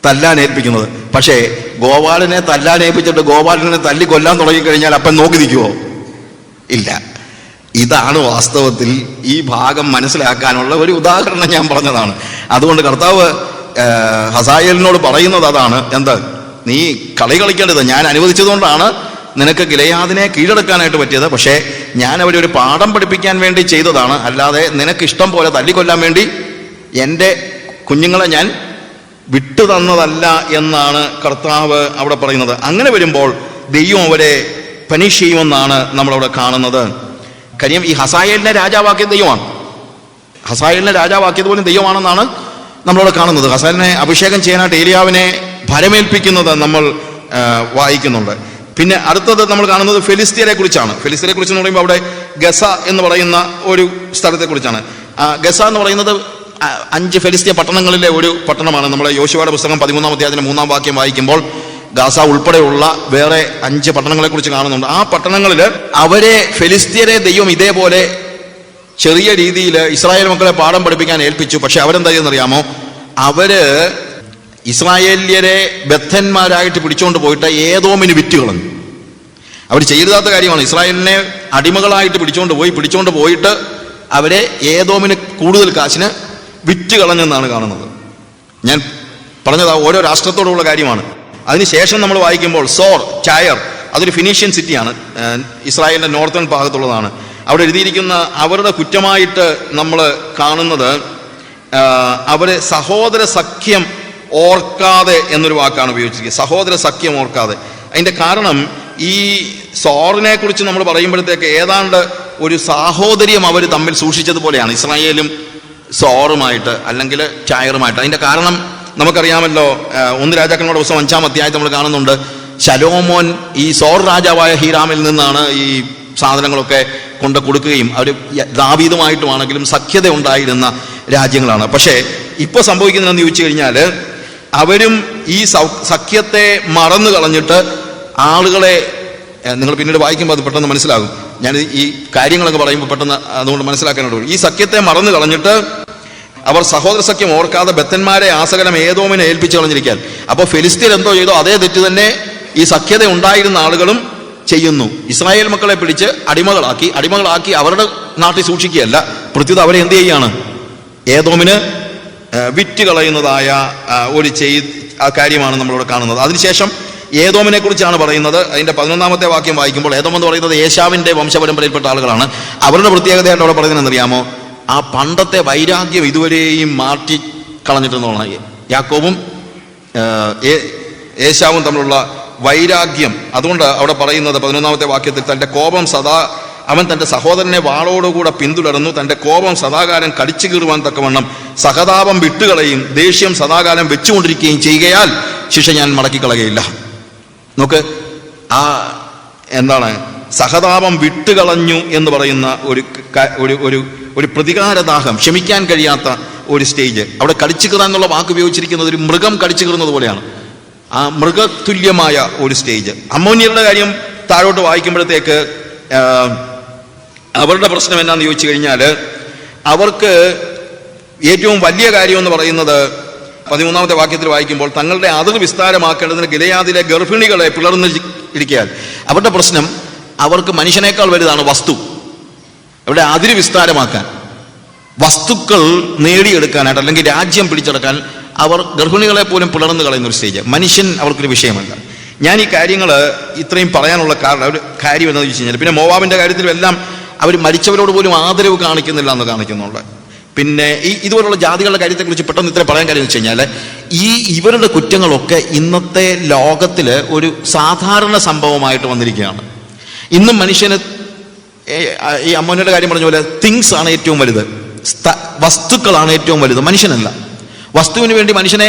തല്ലാൻ ഏൽപ്പിക്കുന്നത്. പക്ഷേ ഗോപാലനെ തല്ലാൻ ഏൽപ്പിച്ചിട്ട് ഗോപാലനെ തല്ലിക്കൊല്ലാൻ തുടങ്ങിക്കഴിഞ്ഞാൽ അപ്പൻ നോക്കി നിൽക്കുമോ? ഇല്ല. ഇതാണ് വാസ്തവത്തിൽ ഈ ഭാഗം മനസ്സിലാക്കാനുള്ള ഒരു ഉദാഹരണം ഞാൻ പറഞ്ഞതാണ്. അതുകൊണ്ട് കർത്താവ് ഹസായേലിനോട് പറയുന്നത് അതാണ്. എന്ത്? നീ കളി കളിക്കേണ്ടത് ഞാൻ അനുവദിച്ചതുകൊണ്ടാണ് നിനക്ക് ഗിലെയാദിനെ കീഴടക്കാനായിട്ട് പറ്റിയത്. പക്ഷേ ഞാൻ അവരെ ഒരു പാഠം പഠിപ്പിക്കാൻ വേണ്ടി ചെയ്തതാണ്, അല്ലാതെ നിനക്ക് ഇഷ്ടം പോലെ തല്ലിക്കൊല്ലാൻ വേണ്ടി എൻ്റെ കുഞ്ഞുങ്ങളെ ഞാൻ വിട്ടു തന്നതല്ല എന്നാണ് കർത്താവ് അവിടെ പറയുന്നത്. അങ്ങനെ വരുമ്പോൾ ദൈവം അവരെ പനിഷ് ചെയ്യുമെന്നാണ് നമ്മളവിടെ കാണുന്നത്. കാര്യം ഈ ഹസായേലിനെ രാജാവാക്കിയത് ദൈവമാണ്. ഹസായേലിനെ രാജാവാക്കിയത് പോലും ദൈവമാണെന്നാണ് നമ്മളവിടെ കാണുന്നത്. ഹസായേലിനെ അഭിഷേകം ചെയ്യാനായിട്ട് ഏലിയാവിനെ ഭരമേൽപ്പിക്കുന്നത് നമ്മൾ വായിക്കുന്നുണ്ട്. പിന്നെ അടുത്തത് നമ്മൾ കാണുന്നത് ഫെലിസ്ത്യരെ കുറിച്ചാണ്. ഫെലിസ്ത്യരെ കുറിച്ച് എന്ന് പറയുമ്പോൾ അവിടെ ഗസ എന്ന് പറയുന്ന ഒരു സ്ഥലത്തെ കുറിച്ചാണ്. ഗസ എന്ന് പറയുന്നത് 5 ഫെലിസ്ത്യ പട്ടണങ്ങളിലെ ഒരു പട്ടണമാണ്. നമ്മുടെ യോശുവയുടെ പുസ്തകം 13-ാം അധ്യായത്തിന്റെ 3-ാം വാക്യം വായിക്കുമ്പോൾ ഗാസ ഉൾപ്പെടെയുള്ള വേറെ 5 പട്ടണങ്ങളെ കുറിച്ച് കാണുന്നുണ്ട്. ആ പട്ടണങ്ങളിൽ അവരെ ഫെലിസ്ത്യരെ ദൈവം ഇതേപോലെ ചെറിയ രീതിയിൽ ഇസ്രായേൽ മക്കളെ പാഠം പഠിപ്പിക്കാൻ ഏൽപ്പിച്ചു. പക്ഷെ അവരെന്താ ചെയ്യുന്നറിയാമോ? അവര് ഇസ്രായേല്യരെ ബദ്ധന്മാരായിട്ട് പിടിച്ചുകൊണ്ട് പോയിട്ട് ഏദോമിന് വിറ്റ് കളഞ്ഞു. അവർ ചെയ്യരുതാത്ത കാര്യമാണ്. ഇസ്രായേലിനെ അടിമകളായിട്ട് പിടിച്ചുകൊണ്ട് പോയിട്ട് അവരെ ഏദോമിന് കൂടുതൽ കാശിന് വിറ്റ് കളഞ്ഞെന്നാണ് കാണുന്നത്. ഞാൻ പറഞ്ഞത് ഓരോ രാഷ്ട്രത്തോടുള്ള കാര്യമാണ്. അതിനുശേഷം നമ്മൾ വായിക്കുമ്പോൾ സോർ, ടയർ, അതൊരു ഫിനീഷ്യൻ സിറ്റിയാണ്, ഇസ്രായേലിന്റെ നോർത്തേൺ ഭാഗത്തുള്ളതാണ്. അവിടെ എഴുതിയിരിക്കുന്ന അവരുടെ കുറ്റമായിട്ട് നമ്മൾ കാണുന്നത് അവര് സഹോദര സഖ്യം ഓർക്കാതെ എന്നൊരു വാക്കാണ് ഉപയോഗിച്ചിരിക്കുന്നത്. സഹോദര സഖ്യം ഓർക്കാതെ. അതിന്റെ കാരണം ഈ സോറിനെ കുറിച്ച് നമ്മൾ പറയുമ്പോഴത്തേക്ക് ഏതാണ്ട് ഒരു സാഹോദര്യം അവർ തമ്മിൽ സൂക്ഷിച്ചതുപോലെയാണ്, ഇസ്രായേലും സോറുമായിട്ട് അല്ലെങ്കിൽ ടയറുമായിട്ട്. അതിന്റെ കാരണം നമുക്കറിയാമല്ലോ. 1 രാജാക്കന്മാരുടെ പുസ്തകം 5-ാം അധ്യായത്തിൽ നമ്മൾ കാണുന്നുണ്ട്, ശലോമോൻ ഈ സോർ രാജാവായ ഹീരാമിൽ നിന്നാണ് ഈ സാധനങ്ങളൊക്കെ കൊണ്ട് കൊടുക്കുകയും അവർ ദാവീദുമായിട്ടുമാണെങ്കിലും സഖ്യത ഉണ്ടായിരുന്ന രാജ്യങ്ങളാണ്. പക്ഷേ ഇപ്പോൾ സംഭവിക്കുന്നതെന്ന് ചോദിച്ചു കഴിഞ്ഞാൽ അവരും ഈ സഖ്യത്തെ മറന്നു കളഞ്ഞിട്ട് ആളുകളെ, നിങ്ങൾ പിന്നീട് വായിക്കുമ്പോൾ അത് പെട്ടെന്ന് മനസ്സിലാകും. ഞാൻ ഈ കാര്യങ്ങളൊക്കെ പറയുമ്പോൾ പെട്ടെന്ന് അതുകൊണ്ട് മനസ്സിലാക്കാനായിട്ട്, ഈ സഖ്യത്തെ മറന്നു കളഞ്ഞിട്ട് അവർ സഹോദര സഖ്യം ഓർക്കാതെ ബദ്ധന്മാരെ ആസകലം ഏദോമിനെ ഏൽപ്പിച്ചു കളഞ്ഞിരിക്കാൻ. അപ്പോൾ ഫെലിസ്തീൻ എന്തോ ചെയ്തോ അതേ തെറ്റ് തന്നെ ഈ സഖ്യത ഉണ്ടായിരുന്ന ആളുകളും ചെയ്യുന്നു. ഇസ്രായേൽ മക്കളെ പിടിച്ച് അടിമകളാക്കി അവരുടെ നാട്ടിൽ സൂക്ഷിക്കുകയല്ല, പ്രത്യുത അവരെ എന്ത് ചെയ്യുകയാണ്? ഏദോമിന് വിറ്റ് കളയുന്നതായ ഒരു കാര്യമാണ് നമ്മളിവിടെ കാണുന്നത്. അതിനുശേഷം ഏദോമിനെ കുറിച്ചാണ് പറയുന്നത്. അതിന്റെ 11-ാമത്തെ വാക്യം വായിക്കുമ്പോൾ ഏദോം എന്ന് പറയുന്നത് ഏശാവിന്റെ വംശപരമ്പരയിൽപ്പെട്ട ആളുകളാണ്. അവരുടെ പ്രത്യേകതയായിട്ട് അവിടെ പറയുന്നത് അറിയാമോ? ആ പണ്ടത്തെ വൈരാഗ്യം ഇതുവരെയും മാറ്റി കളഞ്ഞിട്ടെന്നുള്ളതാണ്. യാക്കോബും ഏശാവും തമ്മിലുള്ള വൈരാഗ്യം. അതുകൊണ്ട് അവിടെ പറയുന്നത് 11-ാമത്തെ വാക്യത്തിൽ തന്റെ കോപം അവൻ തന്റെ സഹോദരനെ വാളോടുകൂടെ പിന്തുടർന്നു, തന്റെ കോപം സദാകാലം കടിച്ചു കീറുവാൻ തക്കവണ്ണം സഹതാപം വിട്ടുകളയും, ദേഷ്യം സദാകാലം വെച്ചുകൊണ്ടിരിക്കുകയും ചെയ്യുകയാൽ ശിക്ഷ ഞാൻ മടക്കിക്കളകയില്ല. നോക്ക്, ആ എന്താണ് സഹതാപം വിട്ടുകളഞ്ഞു എന്ന് പറയുന്ന ഒരു പ്രതികാരദാഹം, ക്ഷമിക്കാൻ കഴിയാത്ത ഒരു സ്റ്റേജ്. അവിടെ കടിച്ചു കീറാൻ എന്നുള്ള വാക്ക് ഉപയോഗിച്ചിരിക്കുന്നത് ഒരു മൃഗം കടിച്ചു കീറുന്നത് പോലെയാണ്. ആ മൃഗതുല്യമായ ഒരു സ്റ്റേജ്. അമ്മോന്യരുടെ കാര്യം താഴോട്ട് വായിക്കുമ്പോഴത്തേക്ക് അവരുടെ പ്രശ്നം എന്നാന്ന് ചോദിച്ചു കഴിഞ്ഞാൽ, അവർക്ക് ഏറ്റവും വലിയ കാര്യം എന്ന് പറയുന്നത് 13-ാമത്തെ വാക്യത്തിൽ വായിക്കുമ്പോൾ തങ്ങളുടെ അതിർ വിസ്താരമാക്കേണ്ടതിന് ഗിലെയാദിലെ ഗർഭിണികളെ പിളർന്ന് ഇരിക്കാൻ. അവരുടെ പ്രശ്നം അവർക്ക് മനുഷ്യനേക്കാൾ വലുതാണ് വസ്തു. അവിടെ അതിര് വിസ്താരമാക്കാൻ, വസ്തുക്കൾ നേടിയെടുക്കാനായിട്ട് അല്ലെങ്കിൽ രാജ്യം പിടിച്ചെടുക്കാൻ അവർ ഗർഭിണികളെ പോലും പിളർന്ന് കളയുന്ന ഒരു സ്റ്റേജ്. മനുഷ്യൻ അവർക്കൊരു വിഷയമല്ല. ഞാൻ ഈ കാര്യങ്ങൾ ഇത്രയും പറയാനുള്ള ഒരു കാര്യം എന്താണെന്ന് ചോദിച്ചു കഴിഞ്ഞാൽ, പിന്നെ മോവാബിന്റെ കാര്യത്തിലും എല്ലാം അവർ മരിച്ചവരോട് പോലും ആദരവ് കാണിക്കുന്നില്ല എന്ന് കാണിക്കുന്നുണ്ട്. പിന്നെ ഇതുപോലുള്ള ജാതികളുടെ കാര്യത്തെക്കുറിച്ച് പെട്ടെന്ന് ഇത്ര പറയാൻ കാര്യം വെച്ച് കഴിഞ്ഞാൽ, ഇവരുടെ കുറ്റങ്ങളൊക്കെ ഇന്നത്തെ ലോകത്തിൽ ഒരു സാധാരണ സംഭവമായിട്ട് വന്നിരിക്കുകയാണ്. ഇന്നും മനുഷ്യന് ഈ അമ്മോനയുടെ കാര്യം പറഞ്ഞ പോലെ തിങ്സ് ആണ് ഏറ്റവും വലുത്, വസ്തുക്കളാണ് ഏറ്റവും വലുത്, മനുഷ്യനല്ല. വസ്തുവിന് വേണ്ടി മനുഷ്യനെ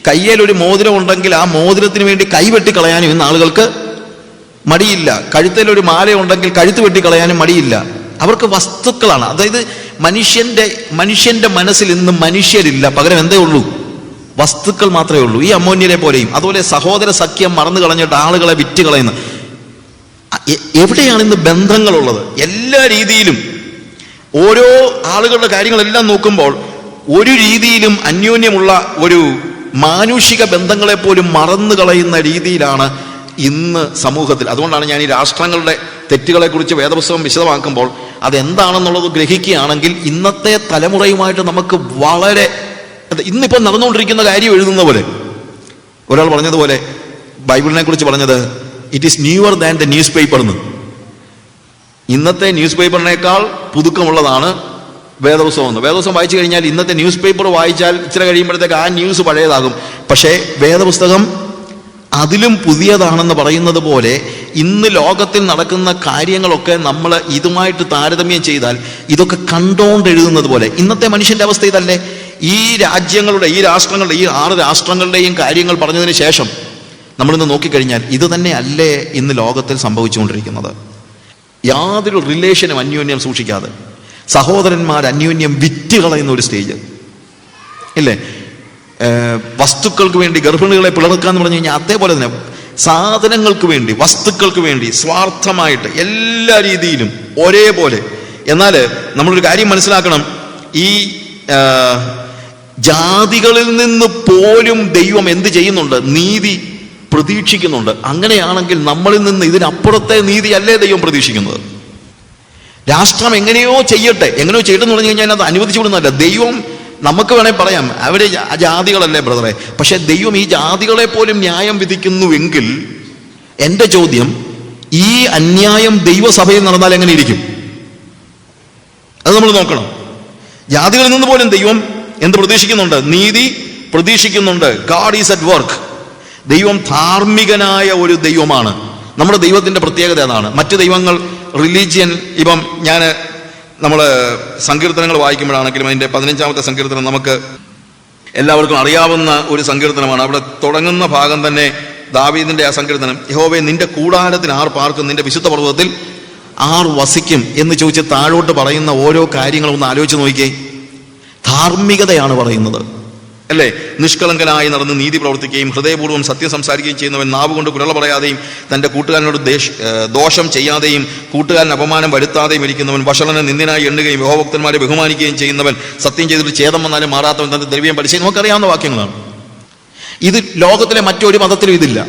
കയ്യിൽ ഒരു മോതിരം ഉണ്ടെങ്കിൽ ആ മോതിരത്തിന് വേണ്ടി കൈ വെട്ടിക്കളയാനും ഇന്ന് ആളുകൾക്ക് മടിയില്ല. കഴുത്തിൽ ഒരു മാല ഉണ്ടെങ്കിൽ കഴുത്ത് വെട്ടിക്കളയാനും മടിയില്ല. അവർക്ക് വസ്തുക്കളാണ്. അതായത് മനുഷ്യന്റെ മനസ്സിൽ ഇന്ന് മനുഷ്യരില്ല, പകരം എന്തേ ഉള്ളൂ? വസ്തുക്കൾ മാത്രമേ ഉള്ളൂ. ഈ അമ്മോന്യരെ പോലെയും അതുപോലെ സഹോദര സഖ്യം മറന്നു കളഞ്ഞിട്ട് ആളുകളെ വിറ്റ് കളയുന്ന എവിടെയാണ് ഇന്ന് ബന്ധങ്ങളുള്ളത്? എല്ലാ രീതിയിലും ഓരോ ആളുകളുടെ കാര്യങ്ങളെല്ലാം നോക്കുമ്പോൾ ഒരു രീതിയിലും അന്യോന്യമുള്ള ഒരു മാനുഷിക ബന്ധങ്ങളെ പോലും മറന്നു കളയുന്ന രീതിയിലാണ് ഇന്ന് സമൂഹത്തിൽ. അതുകൊണ്ടാണ് ഞാൻ ഈ രാഷ്ട്രങ്ങളുടെ തെറ്റുകളെ കുറിച്ച് വേദപുസ്തകം വിശദമാക്കുമ്പോൾ അതെന്താണെന്നുള്ളത് ഗ്രഹിക്കുകയാണെങ്കിൽ ഇന്നത്തെ തലമുറയുമായിട്ട് നമുക്ക് വളരെ ഇന്നിപ്പോൾ നടന്നുകൊണ്ടിരിക്കുന്ന കാര്യം എഴുതുന്ന പോലെ ഒരാൾ പറഞ്ഞതുപോലെ, ബൈബിളിനെ കുറിച്ച് പറഞ്ഞത് it is newer than the news paper എന്ന്. ഇന്നത്തെ ന്യൂസ് പേപ്പറിനേക്കാൾ പുതുക്കമുള്ളതാണ് വേദപുസ്തകം എന്ന്. വേദപുസ്തകം വായിച്ചു കഴിഞ്ഞാൽ ഇന്നത്തെ ന്യൂസ് പേപ്പർ വായിച്ചാൽ ഇച്ചിരി കഴിയുമ്പോഴത്തേക്ക് ആ ന്യൂസ് പഴയതാകും. പക്ഷേ വേദപുസ്തകം അതിലും പുതിയതാണെന്ന് പറയുന്നത് പോലെ ഇന്ന് ലോകത്തിൽ നടക്കുന്ന കാര്യങ്ങളൊക്കെ നമ്മൾ ഇതുമായിട്ട് താരതമ്യം ചെയ്താൽ ഇതൊക്കെ കണ്ടോണ്ട് എഴുതുന്നത് പോലെ. ഇന്നത്തെ മനുഷ്യന്റെ അവസ്ഥ ഇതല്ലേ? ഈ രാഷ്ട്രങ്ങളുടെ ഈ 6 രാഷ്ട്രങ്ങളുടെയും കാര്യങ്ങൾ പറഞ്ഞതിന് ശേഷം നമ്മളിന്ന് നോക്കിക്കഴിഞ്ഞാൽ ഇത് തന്നെ അല്ലേ ഇന്ന് ലോകത്തിൽ സംഭവിച്ചുകൊണ്ടിരിക്കുന്നത്? യാതൊരു റിലേഷനും അന്യോന്യം സൂക്ഷിക്കാതെ സഹോദരന്മാർ അന്യോന്യം വിറ്റ് കളയുന്ന ഒരു സ്റ്റേജ് ഇല്ലേ? വസ്തുക്കൾക്ക് വേണ്ടി ഗർഭിണികളെ പിളർക്കാന്ന് പറഞ്ഞു കഴിഞ്ഞാൽ അതേപോലെ തന്നെ സാധനങ്ങൾക്ക് വേണ്ടി, വസ്തുക്കൾക്ക് വേണ്ടി സ്വാർത്ഥമായിട്ട് എല്ലാ രീതിയിലും ഒരേപോലെ. എന്നാൽ നമ്മളൊരു കാര്യം മനസ്സിലാക്കണം, ഈ ജാതികളിൽ നിന്ന് പോലും ദൈവം എന്ത് ചെയ്യുന്നുണ്ട്? നീതി പ്രതീക്ഷിക്കുന്നുണ്ട്. അങ്ങനെയാണെങ്കിൽ നമ്മളിൽ നിന്ന് ഇതിനപ്പുറത്തെ നീതി അല്ലേ ദൈവം പ്രതീക്ഷിക്കുന്നത്? രാഷ്ട്രം എങ്ങനെയോ ചെയ്യട്ടെ എന്ന് പറഞ്ഞു കഴിഞ്ഞാൽ അത് അനുവദിച്ചു വിടുന്നതല്ല. ദൈവം നമുക്ക് വേണേൽ പറയാം അവര് ജാതികളല്ലേ ബ്രദറെ, പക്ഷെ ദൈവം ഈ ജാതികളെ പോലും ന്യായം വിധിക്കുന്നുവെങ്കിൽ എൻ്റെ ചോദ്യം, ഈ അന്യായം ദൈവസഭയിൽ നടന്നാൽ എങ്ങനെ ഇരിക്കും? അത് നമ്മൾ നോക്കണം. ജാതികളിൽ നിന്ന് പോലും ദൈവം എന്ത് പ്രതീക്ഷിക്കുന്നുണ്ട്? നീതി പ്രതീക്ഷിക്കുന്നുണ്ട്. God is at work. ദൈവം ധാർമ്മികനായ ഒരു ദൈവമാണ്. നമ്മുടെ ദൈവത്തിന്റെ പ്രത്യേകത അതാണ്. മറ്റു ദൈവങ്ങൾ റിലീജിയൻ, ഇപ്പം നമ്മൾ സങ്കീർത്തനങ്ങൾ വായിക്കുമ്പോഴാണെങ്കിലും അതിൻ്റെ 15-ാമത്തെ സങ്കീർത്തനം നമുക്ക് എല്ലാവർക്കും അറിയാവുന്ന ഒരു സങ്കീർത്തനമാണ്. അവിടെ തുടങ്ങുന്ന ഭാഗം തന്നെ ദാവീദിന്റെ ആ സങ്കീർത്തനം, യഹോവേ നിന്റെ കൂടാരത്തിൽ ആർ പാർക്കും, നിന്റെ വിശുദ്ധ പർവ്വതത്തിൽ ആർ വസിക്കും എന്ന് ചോദിച്ച് താഴോട്ട് പറയുന്ന ഓരോ കാര്യങ്ങളും ഒന്ന് ആലോചിച്ച് നോക്കിയേ. ധാർമ്മികതയാണ് പറയുന്നത്. അല്ലേ? നിഷ്കളങ്കനായി നടന്ന് നീതി പ്രവർത്തിക്കുകയും ഹൃദയപൂർവ്വം സത്യം സംസാരിക്കുകയും ചെയ്യുന്നവൻ, നാവുകൊണ്ട് കുരള പറയാതെയും തൻ്റെ കൂട്ടുകാരനോട് ദോഷം ചെയ്യാതെയും കൂട്ടുകാരൻ അപമാനം വരുത്താതെയും ഇരിക്കുന്നവൻ, വഷളനെ നിന്ദിനായി എണ്ണുകയും യഹോഭക്തന്മാരെ ബഹുമാനിക്കുകയും ചെയ്യുന്നവൻ, സത്യം ചെയ്തിട്ട് ഛേദം വന്നാലും മാറാത്തവൻ, തൻ്റെ ദ്രവ്യം പരിശീലനം, നമുക്കറിയാവുന്ന വാക്യങ്ങളാണ്. ഇത് ലോകത്തിലെ മറ്റൊരു മതത്തിലും ഇതില്ല.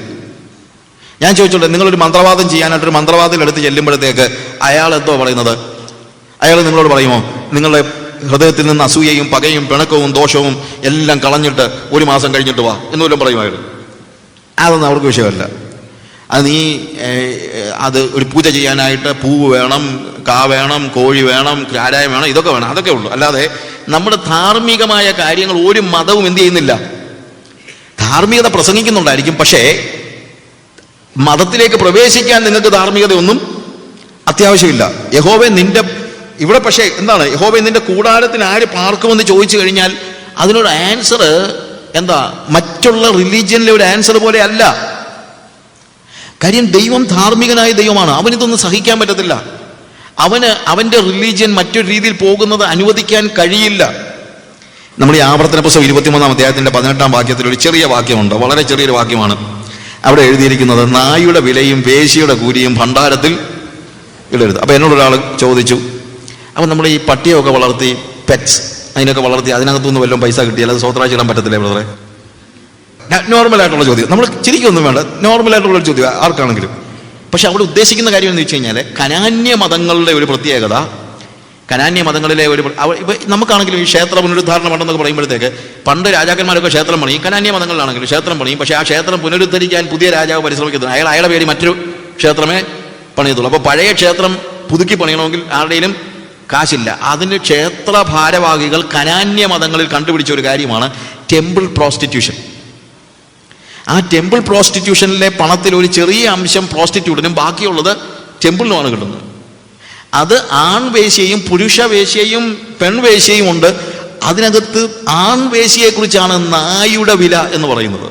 ഞാൻ ചോദിച്ചോട്ടെ, നിങ്ങളൊരു മന്ത്രവാദം ചെയ്യാനായിട്ടൊരു മന്ത്രവാദത്തിലെടുത്ത് ചെല്ലുമ്പോഴത്തേക്ക് അയാൾ എന്തോ പറയുന്നത്? അയാൾ നിങ്ങളോട് പറയുമോ, നിങ്ങളുടെ ഹൃദയത്തിൽ നിന്ന് അസൂയയും പകയും പിണക്കവും ദോഷവും എല്ലാം കളഞ്ഞിട്ട് 1 മാസം കഴിഞ്ഞിട്ട് വാ എന്ന് വല്ലതും പറയും അയാൾ? അതൊന്നും അവർക്ക് വിഷയമല്ല. അത് നീ അത് ഒരു പൂജ ചെയ്യാനായിട്ട് പൂവ് വേണം, കാ വേണം, കോഴി വേണം, കാരായം വേണം, ഇതൊക്കെ വേണം, അതൊക്കെ ഉള്ളൂ. അല്ലാതെ നമ്മുടെ ധാർമ്മികമായ കാര്യങ്ങൾ ഒരു മതവും എന്ത് ചെയ്യുന്നില്ല. ധാർമ്മികത പ്രസംഗിക്കുന്നുണ്ടായിരിക്കും, പക്ഷേ മതത്തിലേക്ക് പ്രവേശിക്കാൻ നിങ്ങൾക്ക് ധാർമ്മികതയൊന്നും അത്യാവശ്യമില്ല. യഹോവേ നിന്റെ ഇവിടെ, പക്ഷേ എന്താണ്, യഹോവേ നിന്റെ കൂടാരത്തിന് ആര് പാർക്കുമെന്ന് ചോദിച്ചു കഴിഞ്ഞാൽ അതിനൊരു ആൻസർ എന്താ, മറ്റുള്ള റിലീജിയനിലെ ഒരു ആൻസർ പോലെ അല്ല. കാര്യം ദൈവം ധാർമ്മികനായ ദൈവമാണ്. അവനിതൊന്നും സഹിക്കാൻ പറ്റത്തില്ല. അവൻ്റെ റിലീജിയൻ മറ്റൊരു രീതിയിൽ പോകുന്നത് അനുവദിക്കാൻ കഴിയില്ല. നമ്മൾ ഈ ആവർത്തന പുസ്തകം 23-ാം അധ്യായത്തിൻ്റെ 18-ാം വാക്യത്തിൽ ഒരു ചെറിയ വാക്യമുണ്ട്, വളരെ ചെറിയൊരു വാക്യമാണ്. അവിടെ എഴുതിയിരിക്കുന്നത്, നായുടെ വിലയും വേശ്യയുടെ കൂലിയും ഭണ്ഡാരത്തിൽ ഇടരുത്. അപ്പോൾ എന്നോടൊരാൾ ചോദിച്ചു, അപ്പം നമ്മൾ ഈ പട്ടിയൊക്കെ വളർത്തി, പെറ്റ്സ് അതിനൊക്കെ വളർത്തി അതിനകത്തുനിന്ന് വല്ലതും പൈസ കിട്ടിയാൽ അത് സ്വത്രാഴ്ച ഇടാൻ പറ്റത്തില്ലേ ബ്രദറെ? നോർമലായിട്ടുള്ള ചോദ്യം, നമ്മൾ ചിരിക്കൊന്നും വേണ്ട, നോർമലായിട്ടുള്ളൊരു ചോദ്യം ആർക്കാണെങ്കിലും. പക്ഷെ അവിടെ ഉദ്ദേശിക്കുന്ന കാര്യം എന്ന് വെച്ച് കഴിഞ്ഞാൽ, കനാന്യ മതങ്ങളുടെ ഒരു പ്രത്യേകത, കനാന്യ മതങ്ങളിലെ ഒരു ഇപ്പം നമുക്കാണെങ്കിലും ഈ ക്ഷേത്ര പുനരുദ്ധാരണം ഉണ്ടെന്നൊക്കെ പറയുമ്പോഴത്തേക്ക്, പണ്ട് രാജാക്കന്മാരൊക്കെ ക്ഷേത്രം പണിയും, കനാന്യ മതങ്ങളിലാണെങ്കിലും ക്ഷേത്രം പണിയും. പക്ഷേ ആ ക്ഷേത്രം പുനരുദ്ധരിക്കാൻ പുതിയ രാജാവ് പരിശ്രമിക്കുന്നത്, അയാളുടെ പേര് മറ്റൊരു ക്ഷേത്രമേ പണിയത്തുള്ളൂ. അപ്പോൾ പഴയ ക്ഷേത്രം പുതുക്കി പണിയണമെങ്കിൽ ആരുടെയും കാശില്ല. അതിന് ക്ഷേത്ര ഭാരവാഹികൾ കനാന്യ മതങ്ങളിൽ കണ്ടുപിടിച്ച ഒരു കാര്യമാണ് ടെമ്പിൾ പ്രോസ്റ്റിറ്റ്യൂഷൻ. ആ ടെമ്പിൾ പ്രോസ്റ്റിറ്റ്യൂഷനിലെ പണത്തിൽ ഒരു ചെറിയ അംശം പ്രോസ്റ്റിറ്റ്യൂട്ടിനും ബാക്കിയുള്ളത് ടെമ്പിളിനുമാണ് കിട്ടുന്നത്. അത് ആൺവേശ്യയും പുരുഷവേശ്യയും പെൺവേശ്യയും ഉണ്ട്. അതിനകത്ത് ആൺവേശ്യയെക്കുറിച്ചാണ് നായുടെ വില എന്ന് പറയുന്നത്.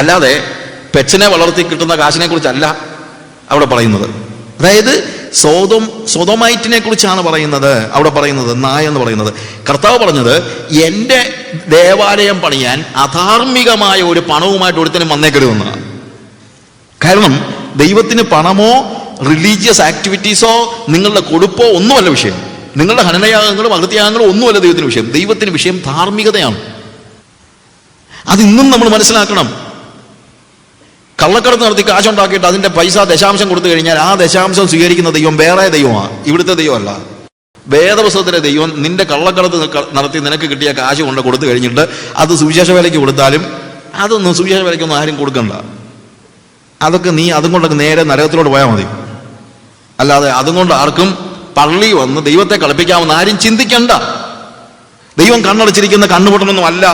അല്ലാതെ പെറ്റ്സിനെ വളർത്തി കിട്ടുന്ന കാശിനെ കുറിച്ചല്ല അവിടെ പറയുന്നത്. അതായത് സൊദോമൈറ്റിനെ കുറിച്ചാണ് പറയുന്നത് അവിടെ പറയുന്നത്, നായ എന്ന് പറയുന്നത്. കർത്താവ് പറഞ്ഞത്, എൻ്റെ ദേവാലയം പണിയാൻ അധാർമികമായ ഒരു പണവുമായിട്ട് ഒരുത്തനും വന്നേക്കരുതെന്നാണ്. കാരണം ദൈവത്തിന് പണമോ റിലീജിയസ് ആക്ടിവിറ്റീസോ നിങ്ങളുടെ കൊടുപ്പോ ഒന്നുമല്ല വിഷയം. നിങ്ങളുടെ ഹനനയാഗങ്ങളും അകത്യാഗങ്ങളും ഒന്നുമല്ല ദൈവത്തിന് വിഷയം. ദൈവത്തിന് വിഷയം ധാർമ്മികതയാണ്. അതിന്നും നമ്മൾ മനസ്സിലാക്കണം. കള്ളക്കടത്ത് നടത്തി കാശുണ്ടാക്കിയിട്ട് അതിൻ്റെ പൈസ ദശാംശം കൊടുത്തു കഴിഞ്ഞാൽ ആ ദശാംശം സ്വീകരിക്കുന്ന ദൈവം വേറെ ദൈവമാണ്, ഇവിടുത്തെ ദൈവമല്ല. വേദപുസ്തകത്തിലെ ദൈവം നിന്റെ കള്ളക്കടത്ത് നടത്തി നിനക്ക് കിട്ടിയ കാശ് കൊണ്ട് കൊടുത്തു കഴിഞ്ഞിട്ട് അത് സുവിശേഷ വേലയ്ക്ക് കൊടുത്താലും അതൊന്നും സുവിശേഷ വേലയ്ക്കൊന്നും ആരും കൊടുക്കണ്ട. അതൊക്കെ നീ അതും കൊണ്ടൊക്കെ നേരെ നരകത്തിലോട്ട് പോയാൽ മതി. അല്ലാതെ അതും കൊണ്ട് ആർക്കും പള്ളി വന്ന് ദൈവത്തെ കളിപ്പിക്കാമെന്ന് ആരും ചിന്തിക്കണ്ട. ദൈവം കണ്ണടച്ചിരിക്കുന്ന കണ്ണുപൊട്ടണമൊന്നും അല്ല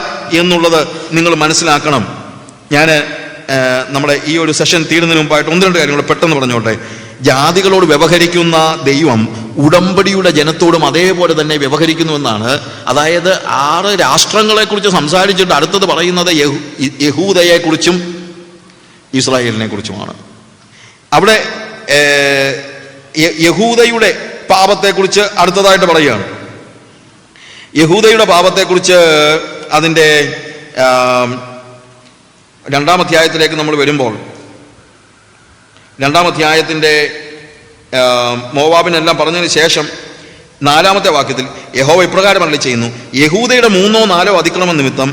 എന്നുള്ളത് നിങ്ങൾ മനസ്സിലാക്കണം. ഞാൻ നമ്മുടെ ഈ ഒരു സെഷൻ തീരുന്നതിന് മുമ്പായിട്ട് 1-2 കാര്യങ്ങൾ പെട്ടെന്ന് പറഞ്ഞോട്ടെ. ജാതികളോട് വ്യവഹരിക്കുന്ന ദൈവം ഉടമ്പടിയുടെ ജനത്തോടും അതേപോലെ തന്നെ വ്യവഹരിക്കുന്നുവെന്നാണ്. അതായത് 6 രാഷ്ട്രങ്ങളെക്കുറിച്ച് സംസാരിച്ചിട്ട് അടുത്തത് പറയുന്നത് യഹൂദയെക്കുറിച്ചും ഇസ്രായേലിനെ കുറിച്ചുമാണ്. അവിടെ യഹൂദയുടെ പാപത്തെക്കുറിച്ച് അടുത്തതായിട്ട് പറയുകയാണ്. യഹൂദയുടെ പാപത്തെക്കുറിച്ച് അതിൻ്റെ 2-ാം അധ്യായത്തിലേക്ക് നമ്മൾ വരുമ്പോൾ 2-ാം അധ്യായത്തിൻ്റെ മോവാബിനെല്ലാം പറഞ്ഞതിന് ശേഷം 4-ാമത്തെ വാക്യത്തിൽ യഹോവ ഇപ്രകാരം അരുളി ചെയ്യുന്നു, യഹൂദയുടെ 3-ഓ 4-ഓ അതിക്രമം നിമിത്തം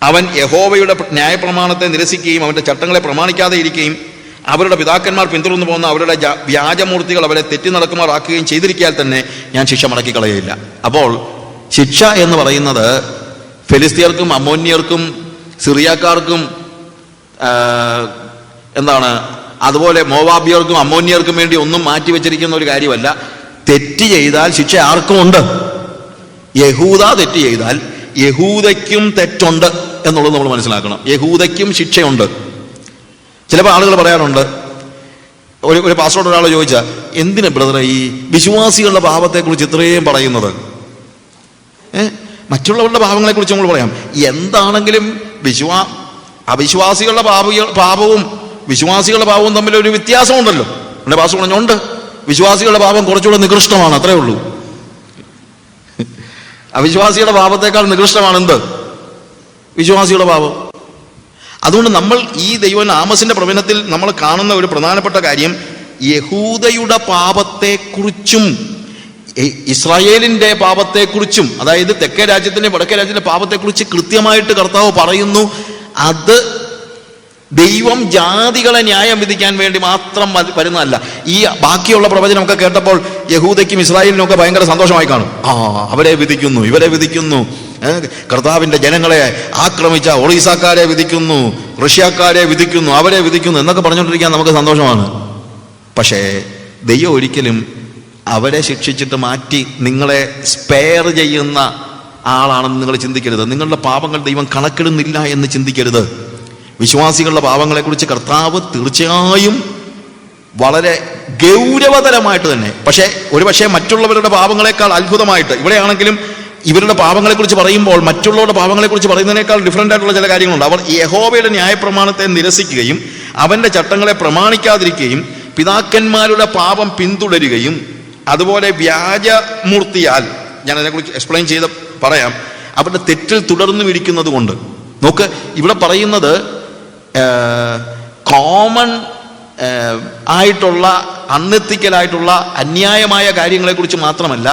അവൻ യഹോവയുടെ ന്യായപ്രമാണത്തെ നിരസിക്കുകയും അവൻ്റെ ചട്ടങ്ങളെ പ്രമാണിക്കാതെ ഇരിക്കുകയും അവരുടെ പിതാക്കന്മാർ പിന്തുടർന്നു പോകുന്ന അവരുടെ വ്യാജമൂർത്തികൾ അവരെ തെറ്റി നടക്കുമാറാക്കുകയും ചെയ്തിരിക്കാൻ തന്നെ ഞാൻ ശിക്ഷ മടക്കി കളയുകയില്ല. അപ്പോൾ ശിക്ഷ എന്ന് പറയുന്നത് ഫെലിസ്തീയർക്കും അമ്മോന്യർക്കും സിറിയക്കാർക്കും അതുപോലെ മോവാബിയർക്കും അമ്മോന്യർക്കും വേണ്ടി ഒന്നും മാറ്റി വെച്ചിരിക്കുന്ന ഒരു കാര്യമല്ല. തെറ്റ് ചെയ്താൽ ശിക്ഷ ആർക്കും ഉണ്ട്. യഹൂദ തെറ്റ് ചെയ്താൽ യഹൂദയ്ക്കും തെറ്റുണ്ട് എന്നുള്ളത് നമ്മൾ മനസ്സിലാക്കണം. യഹൂദയ്ക്കും ശിക്ഷയുണ്ട്. ചിലപ്പോൾ ആളുകൾ പറയാറുണ്ട്, ഒരു പാസ്റ്ററോട് ഒരാൾ ചോദിച്ചാൽ, എന്തിനാ ബ്രദറെ ഈ വിശ്വാസികളുടെ പാപത്തെക്കുറിച്ച് ഇത്രയും പറയുന്നത്? മറ്റുള്ളവരുടെ പാപങ്ങളെക്കുറിച്ച് നമ്മൾ പറയാം. എന്താണെങ്കിലും അവിശ്വാസികളുടെ പാപവും വിശ്വാസികളുടെ പാപവും തമ്മിലൊരു വ്യത്യാസമുണ്ടല്ലോ. എൻ്റെ പാസ്റ്റർ പറഞ്ഞുണ്ട്, വിശ്വാസികളുടെ പാപം കുറച്ചുകൂടെ നികൃഷ്ടമാണ്, അത്രേ ഉള്ളൂ. അവിശ്വാസിയുടെ പാപത്തേക്കാൾ നികൃഷ്ടമാണ് എന്ത്? വിശ്വാസിയുടെ പാപം. അതുകൊണ്ട് നമ്മൾ ഈ ആമോസിന്റെ പ്രവചനത്തിൽ നമ്മൾ കാണുന്ന ഒരു പ്രധാനപ്പെട്ട കാര്യം, യഹൂദയുടെ പാപത്തെക്കുറിച്ചും ഇസ്രായേലിന്റെ പാപത്തെക്കുറിച്ചും, അതായത് തെക്കേ രാജ്യത്തിന്റെ വടക്കേ രാജ്യത്തിന്റെ പാപത്തെക്കുറിച്ച് കൃത്യമായിട്ട് കർത്താവ് പറയുന്നു. അത് ദൈവം ജാതികളെ ന്യായം വിധിക്കാൻ വേണ്ടി മാത്രം വരുന്നതല്ല. ഈ ബാക്കിയുള്ള പ്രവചനമൊക്കെ കേട്ടപ്പോൾ യഹൂദയ്ക്കും ഇസ്രായേലിനും ഒക്കെ ഭയങ്കര സന്തോഷമായി കാണും. അവരെ വിധിക്കുന്നു, ഇവരെ വിധിക്കുന്നു, കർത്താവിന്റെ ജനങ്ങളെ ആക്രമിച്ച ഒറീസക്കാരെ വിധിക്കുന്നു, റഷ്യക്കാരെ വിധിക്കുന്നു, അവരെ വിധിക്കുന്നു എന്നൊക്കെ പറഞ്ഞുകൊണ്ടിരിക്കാൻ നമുക്ക് സന്തോഷമാണ്. പക്ഷേ ദൈവം ഒരിക്കലും അവരെ ശിക്ഷിച്ചിട്ട് മാറ്റി നിങ്ങളെ സ്പെയർ ചെയ്യുന്ന ആളാണെന്ന് നിങ്ങൾ ചിന്തിക്കരുത്. നിങ്ങളുടെ പാപങ്ങൾ ദൈവം കണക്കിടുന്നില്ല എന്ന് ചിന്തിക്കരുത്. വിശ്വാസികളുടെ പാപങ്ങളെക്കുറിച്ച് കർത്താവ് തീർച്ചയായും വളരെ ഗൗരവതരമായിട്ട് തന്നെ, പക്ഷേ മറ്റുള്ളവരുടെ പാപങ്ങളെക്കാൾ അത്ഭുതമായിട്ട്, ഇവിടെയാണെങ്കിലും ഇവരുടെ പാപങ്ങളെക്കുറിച്ച് പറയുമ്പോൾ മറ്റുള്ളവരുടെ പാപങ്ങളെക്കുറിച്ച് പറയുന്നതിനേക്കാൾ ഡിഫറൻ്റ് ആയിട്ടുള്ള ചില കാര്യങ്ങളുണ്ട്. അവർ യഹോവയുടെ ന്യായപ്രമാണത്തെ നിരസിക്കുകയും അവൻ്റെ ചട്ടങ്ങളെ പ്രമാണിക്കാതിരിക്കുകയും പിതാക്കന്മാരുടെ പാപം പിന്തുടരുകയും അതുപോലെ വ്യാജമൂർത്തിയാൽ, ഞാൻ അതിനെക്കുറിച്ച് എക്സ്പ്ലെയിൻ ചെയ്ത് പറയാം, അവരുടെ തെറ്റിൽ തുടർന്നു ഇരിക്കുന്നത് കൊണ്ട്. നോക്ക്, ഇവിടെ പറയുന്നത് കോമൺ ആയിട്ടുള്ള അൺഎത്തിക്കലായിട്ടുള്ള അന്യായമായ കാര്യങ്ങളെക്കുറിച്ച് മാത്രമല്ല,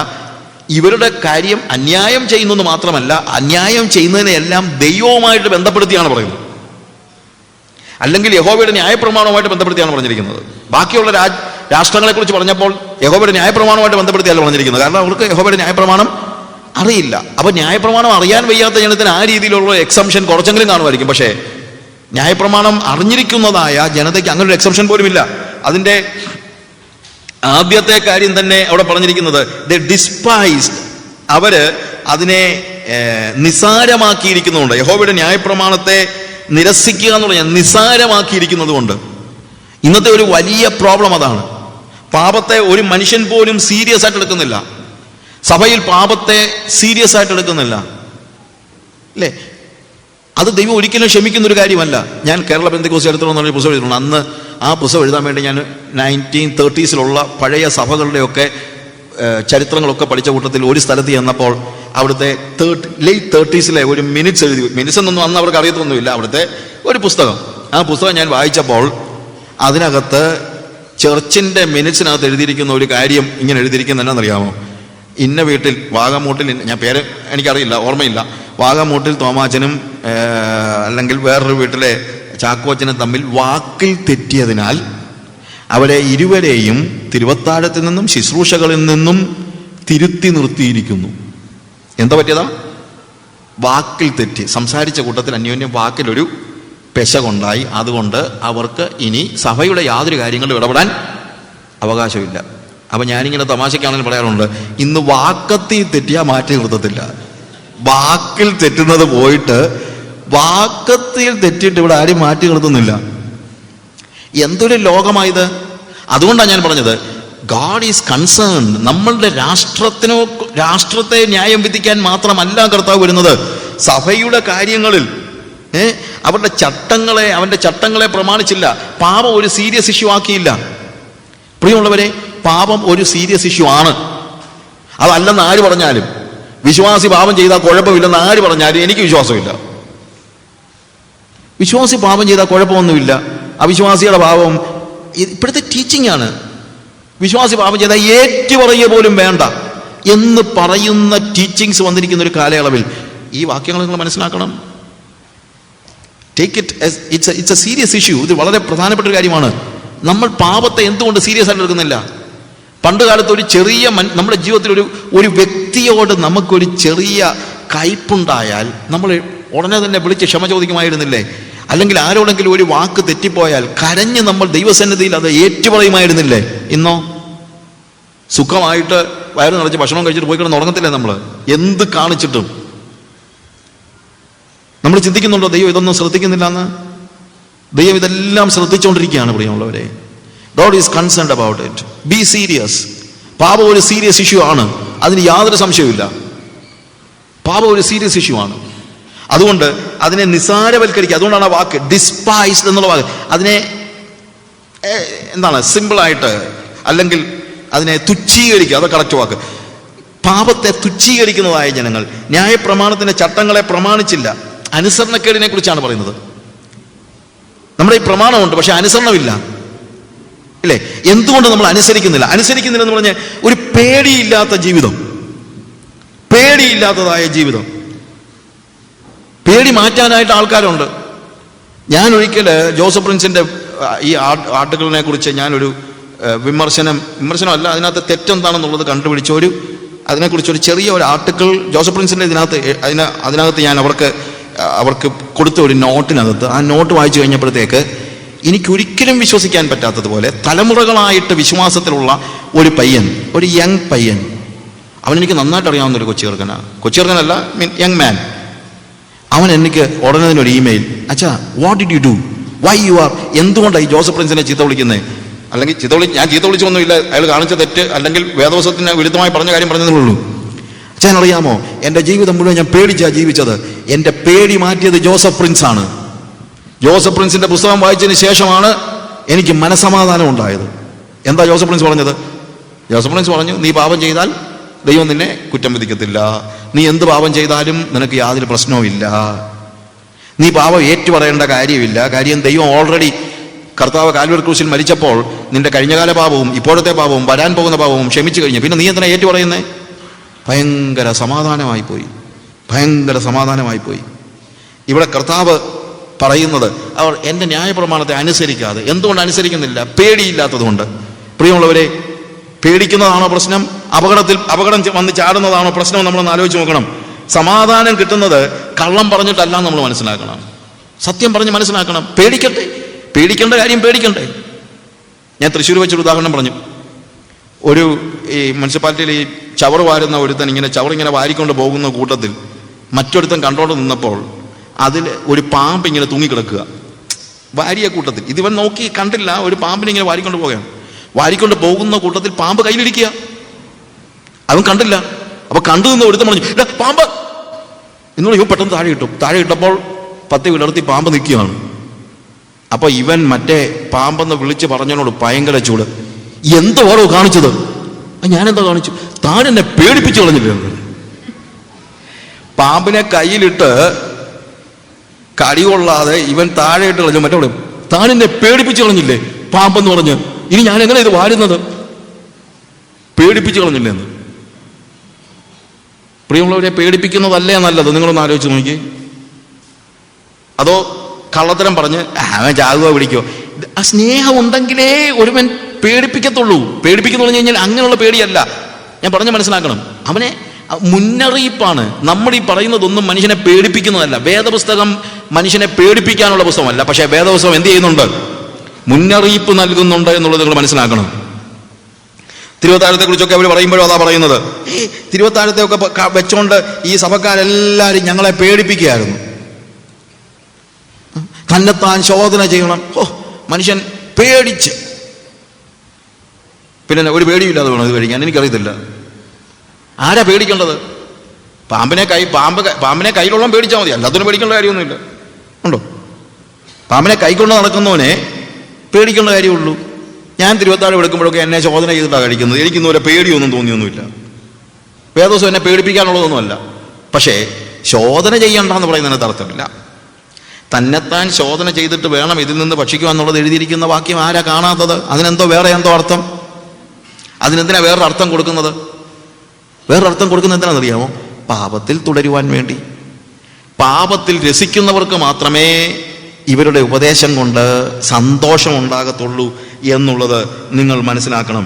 ഇവരുടെ കാര്യം അന്യായം ചെയ്യുന്നത് മാത്രമല്ല, അന്യായം ചെയ്യുന്നതിനെല്ലാം ദൈവവുമായിട്ട് ബന്ധപ്പെടുത്തിയാണ് പറയുന്നത്, അല്ലെങ്കിൽ യഹോവയുടെ ന്യായപ്രമാണവുമായിട്ട് ബന്ധപ്പെടുത്തിയാണ് പറഞ്ഞിരിക്കുന്നത്. ബാക്കിയുള്ള രാഷ്ട്രങ്ങളെക്കുറിച്ച് പറഞ്ഞപ്പോൾ യഹോവയുടെ ന്യായപ്രമാണവുമായിട്ട് ബന്ധപ്പെടുത്തിയല്ല പറഞ്ഞിരിക്കുന്നത്. കാരണം അവർക്ക് യഹോവയുടെ ന്യായപ്രമാണം അറിയില്ല. അപ്പോൾ ന്യായപ്രമാണം അറിയാൻ വയ്യാത്ത ജനത്തിന് ആ രീതിയിലുള്ള എക്സംഷൻ കുറച്ചെങ്കിലും കാണുമായിരിക്കും. പക്ഷേ ന്യായപ്രമാണം അറിഞ്ഞിരിക്കുന്നതായ ജനതയ്ക്ക് അങ്ങനെ ഒരു എക്സംഷൻ പോലും ഇല്ല. അതിൻ്റെ ആദ്യത്തെ കാര്യം തന്നെ അവിടെ പറഞ്ഞിരിക്കുന്നത് ദേ ഡിസ്പൈസ്ഡ്, അവര് അതിനെ നിസാരമാക്കിയിരിക്കുന്നുണ്ട്. യഹോവയുടെ ന്യായപ്രമാണത്തെ നിരസിക്കുക എന്ന് പറഞ്ഞാൽ നിസാരമാക്കിയിരിക്കുന്നത് കൊണ്ട്. ഇന്നത്തെ ഒരു വലിയ പ്രോബ്ലം അതാണ്. പാപത്തെ ഒരു മനുഷ്യൻ പോലും സീരിയസ് ആയിട്ട് എടുക്കുന്നില്ല. സഭയിൽ പാപത്തെ സീരിയസ് ആയിട്ട് എടുക്കുന്നില്ല, അല്ലേ? അത് ദൈവം ഒരിക്കലും ക്ഷമിക്കുന്ന ഒരു കാര്യമല്ല. ഞാൻ കേരള പെന്തക്കോസ്ത് ചരിത്രം എന്ന് പറഞ്ഞ പുസ്തകം എഴുതിയിട്ടുണ്ട്. അന്ന് ആ പുസ്തകം എഴുതാൻ വേണ്ടി ഞാൻ 1930s പഴയ സഭകളുടെയൊക്കെ ചരിത്രങ്ങളൊക്കെ പഠിച്ച കൂട്ടത്തിൽ ഒരു സ്ഥലത്ത് ചെന്നപ്പോൾ അവിടുത്തെ ലേറ്റ് 30s ഒരു മിനിറ്റ്സ് എഴുതി, മിനിറ്റ്സ് എന്നൊന്നും അന്ന് അവർക്ക് അറിയത്തൊന്നുമില്ല, അവിടുത്തെ ഒരു പുസ്തകം. ആ പുസ്തകം ഞാൻ വായിച്ചപ്പോൾ അതിനകത്ത് ചർച്ചിൻ്റെ മിനിറ്റ്സിനകത്ത് എഴുതിയിരിക്കുന്ന ഒരു കാര്യം ഇങ്ങനെ എഴുതിയിരിക്കുന്ന എന്നാണെന്നറിയാമോ? ഇന്ന വീട്ടിൽ വാഗമൂട്ടിൽ, ഞാൻ പേര് എനിക്കറിയില്ല, ഓർമ്മയില്ല, വാഗമൂട്ടിൽ തോമാച്ചനും അല്ലെങ്കിൽ വേറൊരു വീട്ടിലെ ചാക്കോച്ചനും തമ്മിൽ വാക്കിൽ തെറ്റിയതിനാൽ അവരെ ഇരുവരെയും തിരുവത്താഴത്തിൽ നിന്നും ശുശ്രൂഷകളിൽ നിന്നും തിരുത്തി നിർത്തിയിരിക്കുന്നു. എന്താ പറ്റിയതാ? വാക്കിൽ തെറ്റി, സംസാരിച്ച കൂട്ടത്തിൽ അന്യോന്യം വാക്കിലൊരു പെശകുണ്ടായി. അതുകൊണ്ട് അവർക്ക് ഇനി സഭയുടെ യാതൊരു കാര്യങ്ങളിലും ഇടപെടാൻ അവകാശമില്ല. അപ്പം ഞാനിങ്ങനെ തമാശയ്ക്കാണെങ്കിലും പറയാറുണ്ട്, ഇന്ന് വാക്കത്തിൽ തെറ്റിയാൽ മാറ്റി നിർത്തത്തില്ല. വാക്കിൽ തെറ്റുന്നത് പോയിട്ട് വാക്കത്തിൽ തെറ്റിയിട്ട് ഇവിടെ ആരും മാറ്റി നിർത്തുന്നില്ല. എന്തൊരു ലോകമായത്! അതുകൊണ്ടാണ് ഞാൻ പറഞ്ഞത്, ഗാഡ് ഈസ് കൺസേൺഡ്. നമ്മളുടെ രാഷ്ട്രത്തെ ന്യായം വിധിക്കാൻ മാത്രമല്ല കർത്താവ് വരുന്നത്, സഭയുടെ കാര്യങ്ങളിൽ അവരുടെ അവൻ്റെ ചട്ടങ്ങളെ പ്രമാണിച്ചില്ല. പാപം ഒരു സീരിയസ് ഇഷ്യൂ ആക്കിയില്ല. പ്രിയമുള്ളവരെ, പാപം ഒരു സീരിയസ് ഇഷ്യൂ ആണ്. അതല്ലെന്ന് ആര് പറഞ്ഞാലും, വിശ്വാസി പാപം ചെയ്താൽ കുഴപ്പമില്ലെന്ന് ആര് പറഞ്ഞാലും എനിക്ക് വിശ്വാസമില്ല. വിശ്വാസി പാപം ചെയ്താൽ കുഴപ്പമൊന്നുമില്ല. അവിശ്വാസിയുടെ പാപം ഇപ്പോഴത്തെ ടീച്ചിങ് ആണ്. വിശ്വാസി പാപം ചെയ്താൽ ഏറ്റുപറയുക പോലും വേണ്ട എന്ന് പറയുന്ന ടീച്ചിങ്സ് വന്നിരിക്കുന്ന ഒരു കാലയളവിൽ ഈ വാക്യങ്ങൾ നിങ്ങൾ മനസ്സിലാക്കണം. Take it's A serious issue. ഇത് വളരെ പ്രധാനപ്പെട്ട ഒരു കാര്യമാണ്. നമ്മൾ പാപത്തെ എന്തുകൊണ്ട് സീരിയസ് ആയിട്ട് എടുക്കുന്നില്ല? പണ്ട് കാലത്ത് ഒരു ചെറിയ നമ്മുടെ ജീവിതത്തിൽ ഒരു വ്യക്തിയോട് നമുക്കൊരു ചെറിയ കയ്പുണ്ടായാൽ നമ്മൾ ഉടനെ തന്നെ വിളിച്ച് ക്ഷമ ചോദിക്കുമായിരുന്നില്ലേ? അല്ലെങ്കിൽ ആരോടെങ്കിലും ഒരു വാക്ക് തെറ്റിപ്പോയാൽ കരഞ്ഞ് നമ്മൾ ദൈവസന്നിധിയിൽ അത് ഏറ്റുപറയുമായിരുന്നില്ലേ? ഇന്നോ സുഖമായിട്ട് വയറ് നിറച്ച് ഭക്ഷണം കഴിച്ചിട്ട് പോയി കിടന്ന് ഉറങ്ങത്തില്ലേ? നമ്മൾ എന്ത് കാണിച്ചിട്ടും നമ്മൾ ചിന്തിക്കുന്നുണ്ടോ ദൈവം ഇതൊന്നും ശ്രദ്ധിക്കുന്നില്ല എന്ന്? ദൈവം ഇതെല്ലാം ശ്രദ്ധിച്ചുകൊണ്ടിരിക്കുകയാണ് പ്രിയമുള്ളവരെ. God is concerned about it. Be serious. പാപം ഒരു സീരിയസ് ഇഷ്യൂ ആണ്, അതിന് യാതൊരു സംശയവുമില്ല. പാപം ഒരു സീരിയസ് ഇഷ്യൂ ആണ്. അതുകൊണ്ട് അതിനെ നിസാരവൽക്കരിക്കുക. അതുകൊണ്ടാണ് ആ വാക്ക് ഡിസ്പൈസ്ഡ് എന്നുള്ള വാക്ക്. അതിനെ എന്താണ് സിമ്പിളായിട്ട് അല്ലെങ്കിൽ അതിനെ തുച്ഛീകരിക്കുക, അത് കറക്റ്റ് വാക്ക്. പാപത്തെ തുച്ഛീകരിക്കുന്നതായ ജനങ്ങൾ, ന്യായപ്രമാണത്തിന്റെ ചട്ടങ്ങളെ പ്രമാണിച്ചില്ല. അനുസരണക്കേടിനെ കുറിച്ചാണ് പറയുന്നത്. നമ്മുടെ ഈ പ്രമാണമുണ്ട്, പക്ഷെ അനുസരണമില്ല, ഇല്ലേ? എന്തുകൊണ്ട് നമ്മൾ അനുസരിക്കുന്നില്ലെന്ന് പറഞ്ഞാൽ ഒരു പേടിയില്ലാത്ത ജീവിതം, പേടിയില്ലാത്തതായ ജീവിതം. പേടി മാറ്റാനായിട്ട് ആൾക്കാരുണ്ട്. ഞാൻ ഒരിക്കൽ ജോസഫ് പ്രിൻസിന്റെ ഈ ആർട്ടിക്കിളിനെ കുറിച്ച് ഞാനൊരു വിമർശനമല്ല, അതിനകത്ത് തെറ്റെന്താണെന്നുള്ളത് കണ്ടുപിടിച്ച അതിനെക്കുറിച്ചൊരു ചെറിയ ഒരു ആർട്ടിക്കിൾ ജോസഫ് പ്രിൻസിന്റെ അതിനകത്ത് ഞാൻ അവർക്ക് കൊടുത്ത ഒരു നോട്ടിനകത്ത്, ആ നോട്ട് വായിച്ചു കഴിഞ്ഞപ്പോഴത്തേക്ക് എനിക്കൊരിക്കലും വിശ്വസിക്കാൻ പറ്റാത്തതുപോലെ തലമുറകളായിട്ട് വിശ്വാസത്തിലുള്ള ഒരു പയ്യൻ, ഒരു യങ് പയ്യൻ, അവനെനിക്ക് നന്നായിട്ട് അറിയാവുന്ന ഒരു കൊച്ചിയർക്കനല്ല, യങ് മാൻ. അവൻ എനിക്ക് ഉടനെ തന്നെ ഒരു ഇമെയിൽ, അച്ഛാ what did you do, why you are, എന്തുകൊണ്ടാണ് ഈ ജോസഫ് പ്രിൻസിനെ ചീത്ത വിളിക്കുന്നത്? അല്ലെങ്കിൽ ഞാൻ ചീത്ത വിളിച്ചൊന്നുമില്ല, അയാൾ കാണിച്ച തെറ്റ് അല്ലെങ്കിൽ വേദവസത്തിന് വിരുദ്ധമായി പറഞ്ഞ കാര്യം പറഞ്ഞതേ ഉള്ളൂ. അച്ഛൻ അറിയാമോ, എൻ്റെ ജീവിതം മുഴുവൻ ഞാൻ പേടിച്ചാണ് ജീവിച്ചത്. എൻ്റെ പേടി മാറ്റിയത് ജോസഫ് പ്രിൻസ് ആണ്. ജോസഫ് പ്രിൻസിന്റെ പുസ്തകം വായിച്ചതിന് ശേഷമാണ് എനിക്ക് മനസമാധാനം ഉണ്ടായത്. എന്താ ജോസഫ് പ്രിൻസ് പറഞ്ഞത്? ജോസഫ് പ്രിൻസ് പറഞ്ഞു, നീ പാപം ചെയ്താൽ ദൈവം നിന്നെ കുറ്റം വിധിക്കത്തില്ല, നീ എന്ത് പാപം ചെയ്താലും നിനക്ക് യാതൊരു പ്രശ്നവുമില്ല, നീ പാപം ഏറ്റുപറയേണ്ട കാര്യമില്ല. കാര്യം ദൈവം ഓൾറെഡി കർത്താവ് കാൽവരി ക്രൂശിൽ മരിച്ചപ്പോൾ നിന്റെ കഴിഞ്ഞകാല പാപവും ഇപ്പോഴത്തെ പാപവും വരാൻ പോകുന്ന പാപവും ക്ഷമിച്ചു കഴിഞ്ഞു, പിന്നെ നീ എന്തിനാ ഏറ്റുപറയുന്നേ? ഭയങ്കര സമാധാനമായി പോയി. ഇവിടെ കർത്താവ് പറയുന്നത്, അവർ എൻ്റെ ന്യായപ്രമാണത്തെ അനുസരിക്കാതെ. എന്തുകൊണ്ട് അനുസരിക്കുന്നില്ല? പേടിയില്ലാത്തതുകൊണ്ട്. പ്രിയമുള്ളവരെ, പേടിക്കുന്നതാണോ പ്രശ്നം? അപകടം വന്ന് ചാടുന്നതാണോ പ്രശ്നം? നമ്മളൊന്ന് ആലോചിച്ച് നോക്കണം. സമാധാനം കിട്ടുന്നത് കള്ളം പറഞ്ഞിട്ടല്ല, നമ്മൾ മനസ്സിലാക്കണം. സത്യം പറഞ്ഞ് മനസ്സിലാക്കണം. പേടിക്കേണ്ട കാര്യം പേടിക്കണ്ടേ. ഞാൻ തൃശ്ശൂർ വെച്ചൊരു ഉദാഹരണം പറഞ്ഞു. ഈ മുനിസിപ്പാലിറ്റിയിൽ ഈ ചവറ് വാരുന്ന ഒരുത്തൻ ചവറിങ്ങനെ വാരിക്കൊണ്ട് പോകുന്ന കൂട്ടത്തിൽ മറ്റൊരുത്തൻ കണ്ടോണ്ട് നിന്നപ്പോൾ അതിൽ ഒരു പാമ്പ് ഇങ്ങനെ തൂങ്ങിക്കിടക്കുക വാരിയ കൂട്ടത്തിൽ. ഇതിവൻ നോക്കി കണ്ടില്ല, ഒരു പാമ്പിനെ ഇങ്ങനെ വാരിക്കൊണ്ട് പോവുകയാണ്. വാരിക്കൊണ്ട് പോകുന്ന കൂട്ടത്തിൽ പാമ്പ് കയ്യിലിരിക്കുക, അവൻ കണ്ടില്ല. അപ്പൊ കണ്ടു നിന്ന് ഒരുത്തൻ പറഞ്ഞു, പാമ്പ് എന്നോട്. ഇവ പെട്ടെന്ന് താഴെ ഇട്ടപ്പോൾ പത്തി വിടർത്തി പാമ്പ് നിൽക്കുകയാണ്. അപ്പൊ ഇവൻ മറ്റേ പാമ്പെന്ന് വിളിച്ച് പറഞ്ഞതിനോട് ഭയങ്കര ചൂട്, എന്തോടോ കാണിച്ചത്? ഞാനെന്താ കാണിച്ചു? താൻ എന്നെ പേടിപ്പിച്ചു കളഞ്ഞില്ലേ? പാമ്പിനെ കയ്യിലിട്ട് കടികൊള്ളാതെ ഇവൻ താഴെ ഇട്ട് കളഞ്ഞു. മറ്റേ താൻ എന്നെ പേടിപ്പിച്ചു കളഞ്ഞില്ലേ പാമ്പെന്ന് പറഞ്ഞ്, ഇനി ഞാൻ എങ്ങനെ ഇത് വാരുന്നത്? പേടിപ്പിച്ചു കളഞ്ഞില്ലേ എന്ന്. പ്രിയമുള്ളവരെ, പേടിപ്പിക്കുന്നതല്ലേ നല്ലത്? നിങ്ങളൊന്ന് ആലോചിച്ച് നോക്കി. അതോ കള്ളത്തരം പറഞ്ഞ് അവൻ ചാകുക പിടിക്കോ? ആ സ്നേഹം ഉണ്ടെങ്കിലേ ഒരുവൻ പേടിപ്പിക്കത്തുള്ളൂ. പേടിപ്പിക്കുന്നു പറഞ്ഞു കഴിഞ്ഞാൽ അങ്ങനെയുള്ള പേടിയല്ല. ഞാൻ പറഞ്ഞ് മനസ്സിലാക്കണം. അവനെ മുന്നറിയിപ്പാണ്. നമ്മൾ ഈ പറയുന്നതൊന്നും മനുഷ്യനെ പേടിപ്പിക്കുന്നതല്ല. വേദപുസ്തകം മനുഷ്യനെ പേടിപ്പിക്കാനുള്ള പുസ്തകമല്ല. പക്ഷേ വേദപുസ്തകം എന്ത് ചെയ്യുന്നുണ്ട്? മുന്നറിയിപ്പ് നൽകുന്നുണ്ട് എന്നുള്ളത് നിങ്ങൾ മനസ്സിലാക്കണം. തിരുവത്താഴത്തെ കുറിച്ചൊക്കെ അവർ പറയുമ്പോഴും അതാ പറയുന്നത്. ഈ തിരുവത്താഴത്തെ ഒക്കെ വെച്ചോണ്ട് ഈ സഭക്കാരെല്ലാവരും ഞങ്ങളെ പേടിപ്പിക്കുകയായിരുന്നു. തന്നെത്താൻ ശോധന ചെയ്യണം. മനുഷ്യൻ പേടിച്ച്, പിന്നെ ഒരു പേടിയില്ലാതെ വേണം ഇത് കഴിക്കാൻ. എനിക്കറിയത്തില്ല ആരാ പേടിക്കേണ്ടത്. പാമ്പിനെ കയ്യിലുള്ള പേടിച്ചാൽ മതി, അല്ലാത്തൊരു പേടിക്കേണ്ട കാര്യമൊന്നുമില്ല. ഉണ്ടോ? പാമ്പിനെ കൈക്കൊണ്ട് നടക്കുന്നവനെ പേടിക്കേണ്ട കാര്യമുള്ളൂ. ഞാൻ തിരുവത്താഴം എടുക്കുമ്പോഴൊക്കെ എന്നെ ശോധന ചെയ്തിട്ടാണ് കഴിക്കുന്നത്. എനിക്കൊന്നും ഒരു പേടിയൊന്നും തോന്നിയൊന്നുമില്ല. വേദോസം എന്നെ പേടിപ്പിക്കാനുള്ളതൊന്നുമല്ല. പക്ഷേ ശോധന ചെയ്യണ്ടെന്ന് പറയുന്നതിനകത്ത് അർത്ഥമില്ല. തന്നെത്താൻ ശോധന ചെയ്തിട്ട് വേണം ഇതിൽ നിന്ന് ഭക്ഷിക്കുക എന്നുള്ളത് എഴുതിയിരിക്കുന്ന വാക്യം ആരാ കാണാത്തത്? അതിനെന്തോ വേറെ എന്തോ അർത്ഥം. അതിനെന്തിനാ വേറൊരു അർത്ഥം കൊടുക്കുന്നത്? വേറൊരർത്ഥം കൊടുക്കുന്നത് എന്തിനാണെന്നറിയാമോ? പാപത്തിൽ തുടരുവാൻ വേണ്ടി. പാപത്തിൽ രസിക്കുന്നവർക്ക് മാത്രമേ ഇവരുടെ ഉപദേശം കൊണ്ട് സന്തോഷം ഉണ്ടാകത്തുള്ളൂ എന്നുള്ളത് നിങ്ങൾ മനസ്സിലാക്കണം.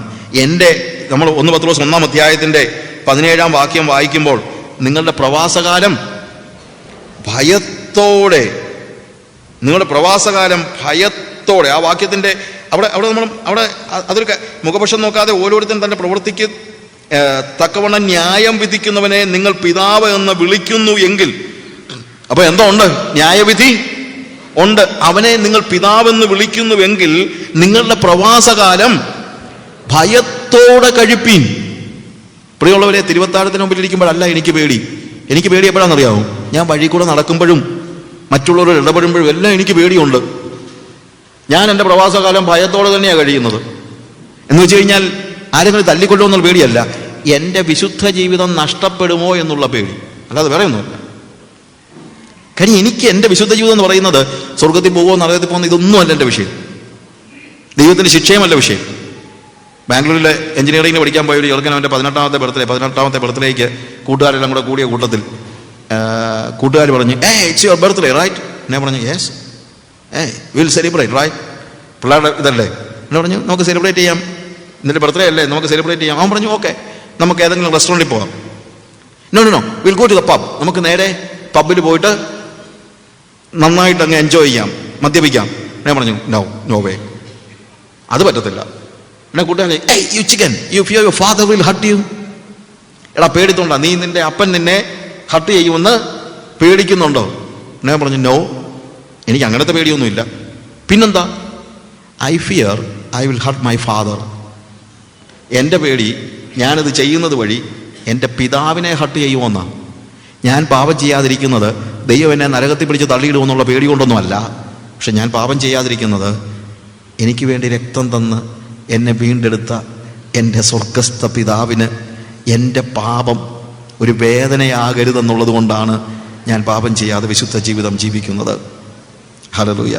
നമ്മൾ 1 പത്രോസ് 1-ാം അധ്യായത്തിൻ്റെ 17-ാം വാക്യം വായിക്കുമ്പോൾ, നിങ്ങളുടെ പ്രവാസകാലം ഭയത്തോടെ, ആ വാക്യത്തിൻ്റെ അവിടെ അതൊരു മുഖപക്ഷം നോക്കാതെ ഓരോരുത്തരും തൻ്റെ പ്രവൃത്തിക്ക് തക്കവണ്ണം ന്യായം വിധിക്കുന്നവനെ നിങ്ങൾ പിതാവ് എന്ന് വിളിക്കുന്നു എങ്കിൽ, അപ്പൊ എന്തോ ഉണ്ട്? ന്യായവിധി ഉണ്ട്. അവനെ നിങ്ങൾ പിതാവെന്ന് വിളിക്കുന്നുവെങ്കിൽ നിങ്ങളുടെ പ്രവാസകാലം ഭയത്തോടെ കഴിപ്പീൻ. പ്രിയമുള്ളവരെ, തിരുവത്താഴത്തിന് മുമ്പിൽ ഇരിക്കുമ്പോഴല്ല എനിക്ക് പേടി. എനിക്ക് പേടി എപ്പോഴാണെന്നറിയാമോ? ഞാൻ വഴി കൂടെ നടക്കുമ്പോഴും മറ്റുള്ളവരോട് ഇടപെടുമ്പോഴും എല്ലാം എനിക്ക് പേടിയുണ്ട്. ഞാൻ എൻ്റെ പ്രവാസകാലം ഭയത്തോടെ തന്നെയാണ് കഴിയുന്നത്. എന്ന് വെച്ച് കഴിഞ്ഞാൽ ആരെങ്കിലും തല്ലിക്കൊള്ളുമെന്നുള്ള പേടിയല്ല. എൻ്റെ വിശുദ്ധ ജീവിതം നഷ്ടപ്പെടുമോ എന്നുള്ള പേടി, അല്ലാതെ വേറെ ഒന്നുമില്ല. കാര്യം എനിക്ക് എൻ്റെ വിശുദ്ധ ജീവിതം എന്ന് പറയുന്നത് സ്വർഗത്തിൽ പോകുമോ നരകത്തിൽ പോകുന്ന ഇതൊന്നുമല്ല എൻ്റെ വിഷയം. ദൈവത്തിൻ്റെ ശിക്ഷയുമല്ല വിഷയം. ബാംഗ്ലൂരിലെ എഞ്ചിനീയറിംഗിന് പഠിക്കാൻ പോയ ഒരു ചെറുക്കൻ അവൻ്റെ 18ാമത്തെ ബർത്ത്ഡേക്ക് കൂട്ടുകാരെല്ലാം കൂടെ കൂടിയ കൂട്ടത്തിൽ കൂട്ടുകാർ പറഞ്ഞു, ഇറ്റ്സ് യുവർ ബർത്ത്ഡേ റൈറ്റ്? എന്നെ പറഞ്ഞു യെസ്. Will celebrate right? പിള്ളേരുടെ ഇതല്ലേ? എന്നെ പറഞ്ഞു നമുക്ക് സെലിബ്രേറ്റ് ചെയ്യാം, എന്നിട്ട് ബർത്ത്ഡേ അല്ലേ, നമുക്ക് സെലിബ്രേറ്റ് ചെയ്യാം. അവൻ പറഞ്ഞു ഓക്കെ, നമുക്ക് ഏതെങ്കിലും റെസ്റ്റോറൻറ്റിൽ പോകാം. No will go to the pub. നമുക്ക് നേരെ പബ്ബിൽ പോയിട്ട് നന്നായിട്ട് അങ്ങ് എൻജോയ് ചെയ്യാം, മദ്യപിക്കാം. ഞാൻ പറഞ്ഞു നോ വേ, അത് പറ്റത്തില്ല. എന്നെ കൂട്ടുകാരെ you chicken you fear your father will hurt you. എടാ പേടിത്തോണ്ടാ, നീ നിന്റെ അപ്പൻ നിന്നെ ഹർട്ട് ചെയ്യുമെന്ന് പേടിക്കുന്നുണ്ടോ? ഞാൻ പറഞ്ഞു നോ, എനിക്ക് അങ്ങനത്തെ പേടിയൊന്നുമില്ല. പിന്നെന്താ? I fear I will hurt my father. എൻ്റെ പേടി ഞാനിത് ചെയ്യുന്നത് വഴി എൻ്റെ പിതാവിനെ ഹർട്ട് ചെയ്യുമെന്നാ. ഞാൻ പാപം ചെയ്യാതിരിക്കുന്നത് ദൈവം എന്നെ നരകത്തിൽ പിടിച്ച് തള്ളിയിടുമെന്നുള്ള പേടി കൊണ്ടൊന്നുമല്ല. പക്ഷെ ഞാൻ പാപം ചെയ്യാതിരിക്കുന്നത് എനിക്ക് വേണ്ടി രക്തം തന്ന് എന്നെ വീണ്ടെടുത്ത എൻ്റെ സ്വർഗസ്ഥ പിതാവിന് എൻ്റെ പാപം ഒരു വേദനയാകരുതെന്നുള്ളത് കൊണ്ടാണ് ഞാൻ പാപം ചെയ്യാതെ വിശുദ്ധ ജീവിതം ജീവിക്കുന്നത്. ഹല്ലേലൂയ.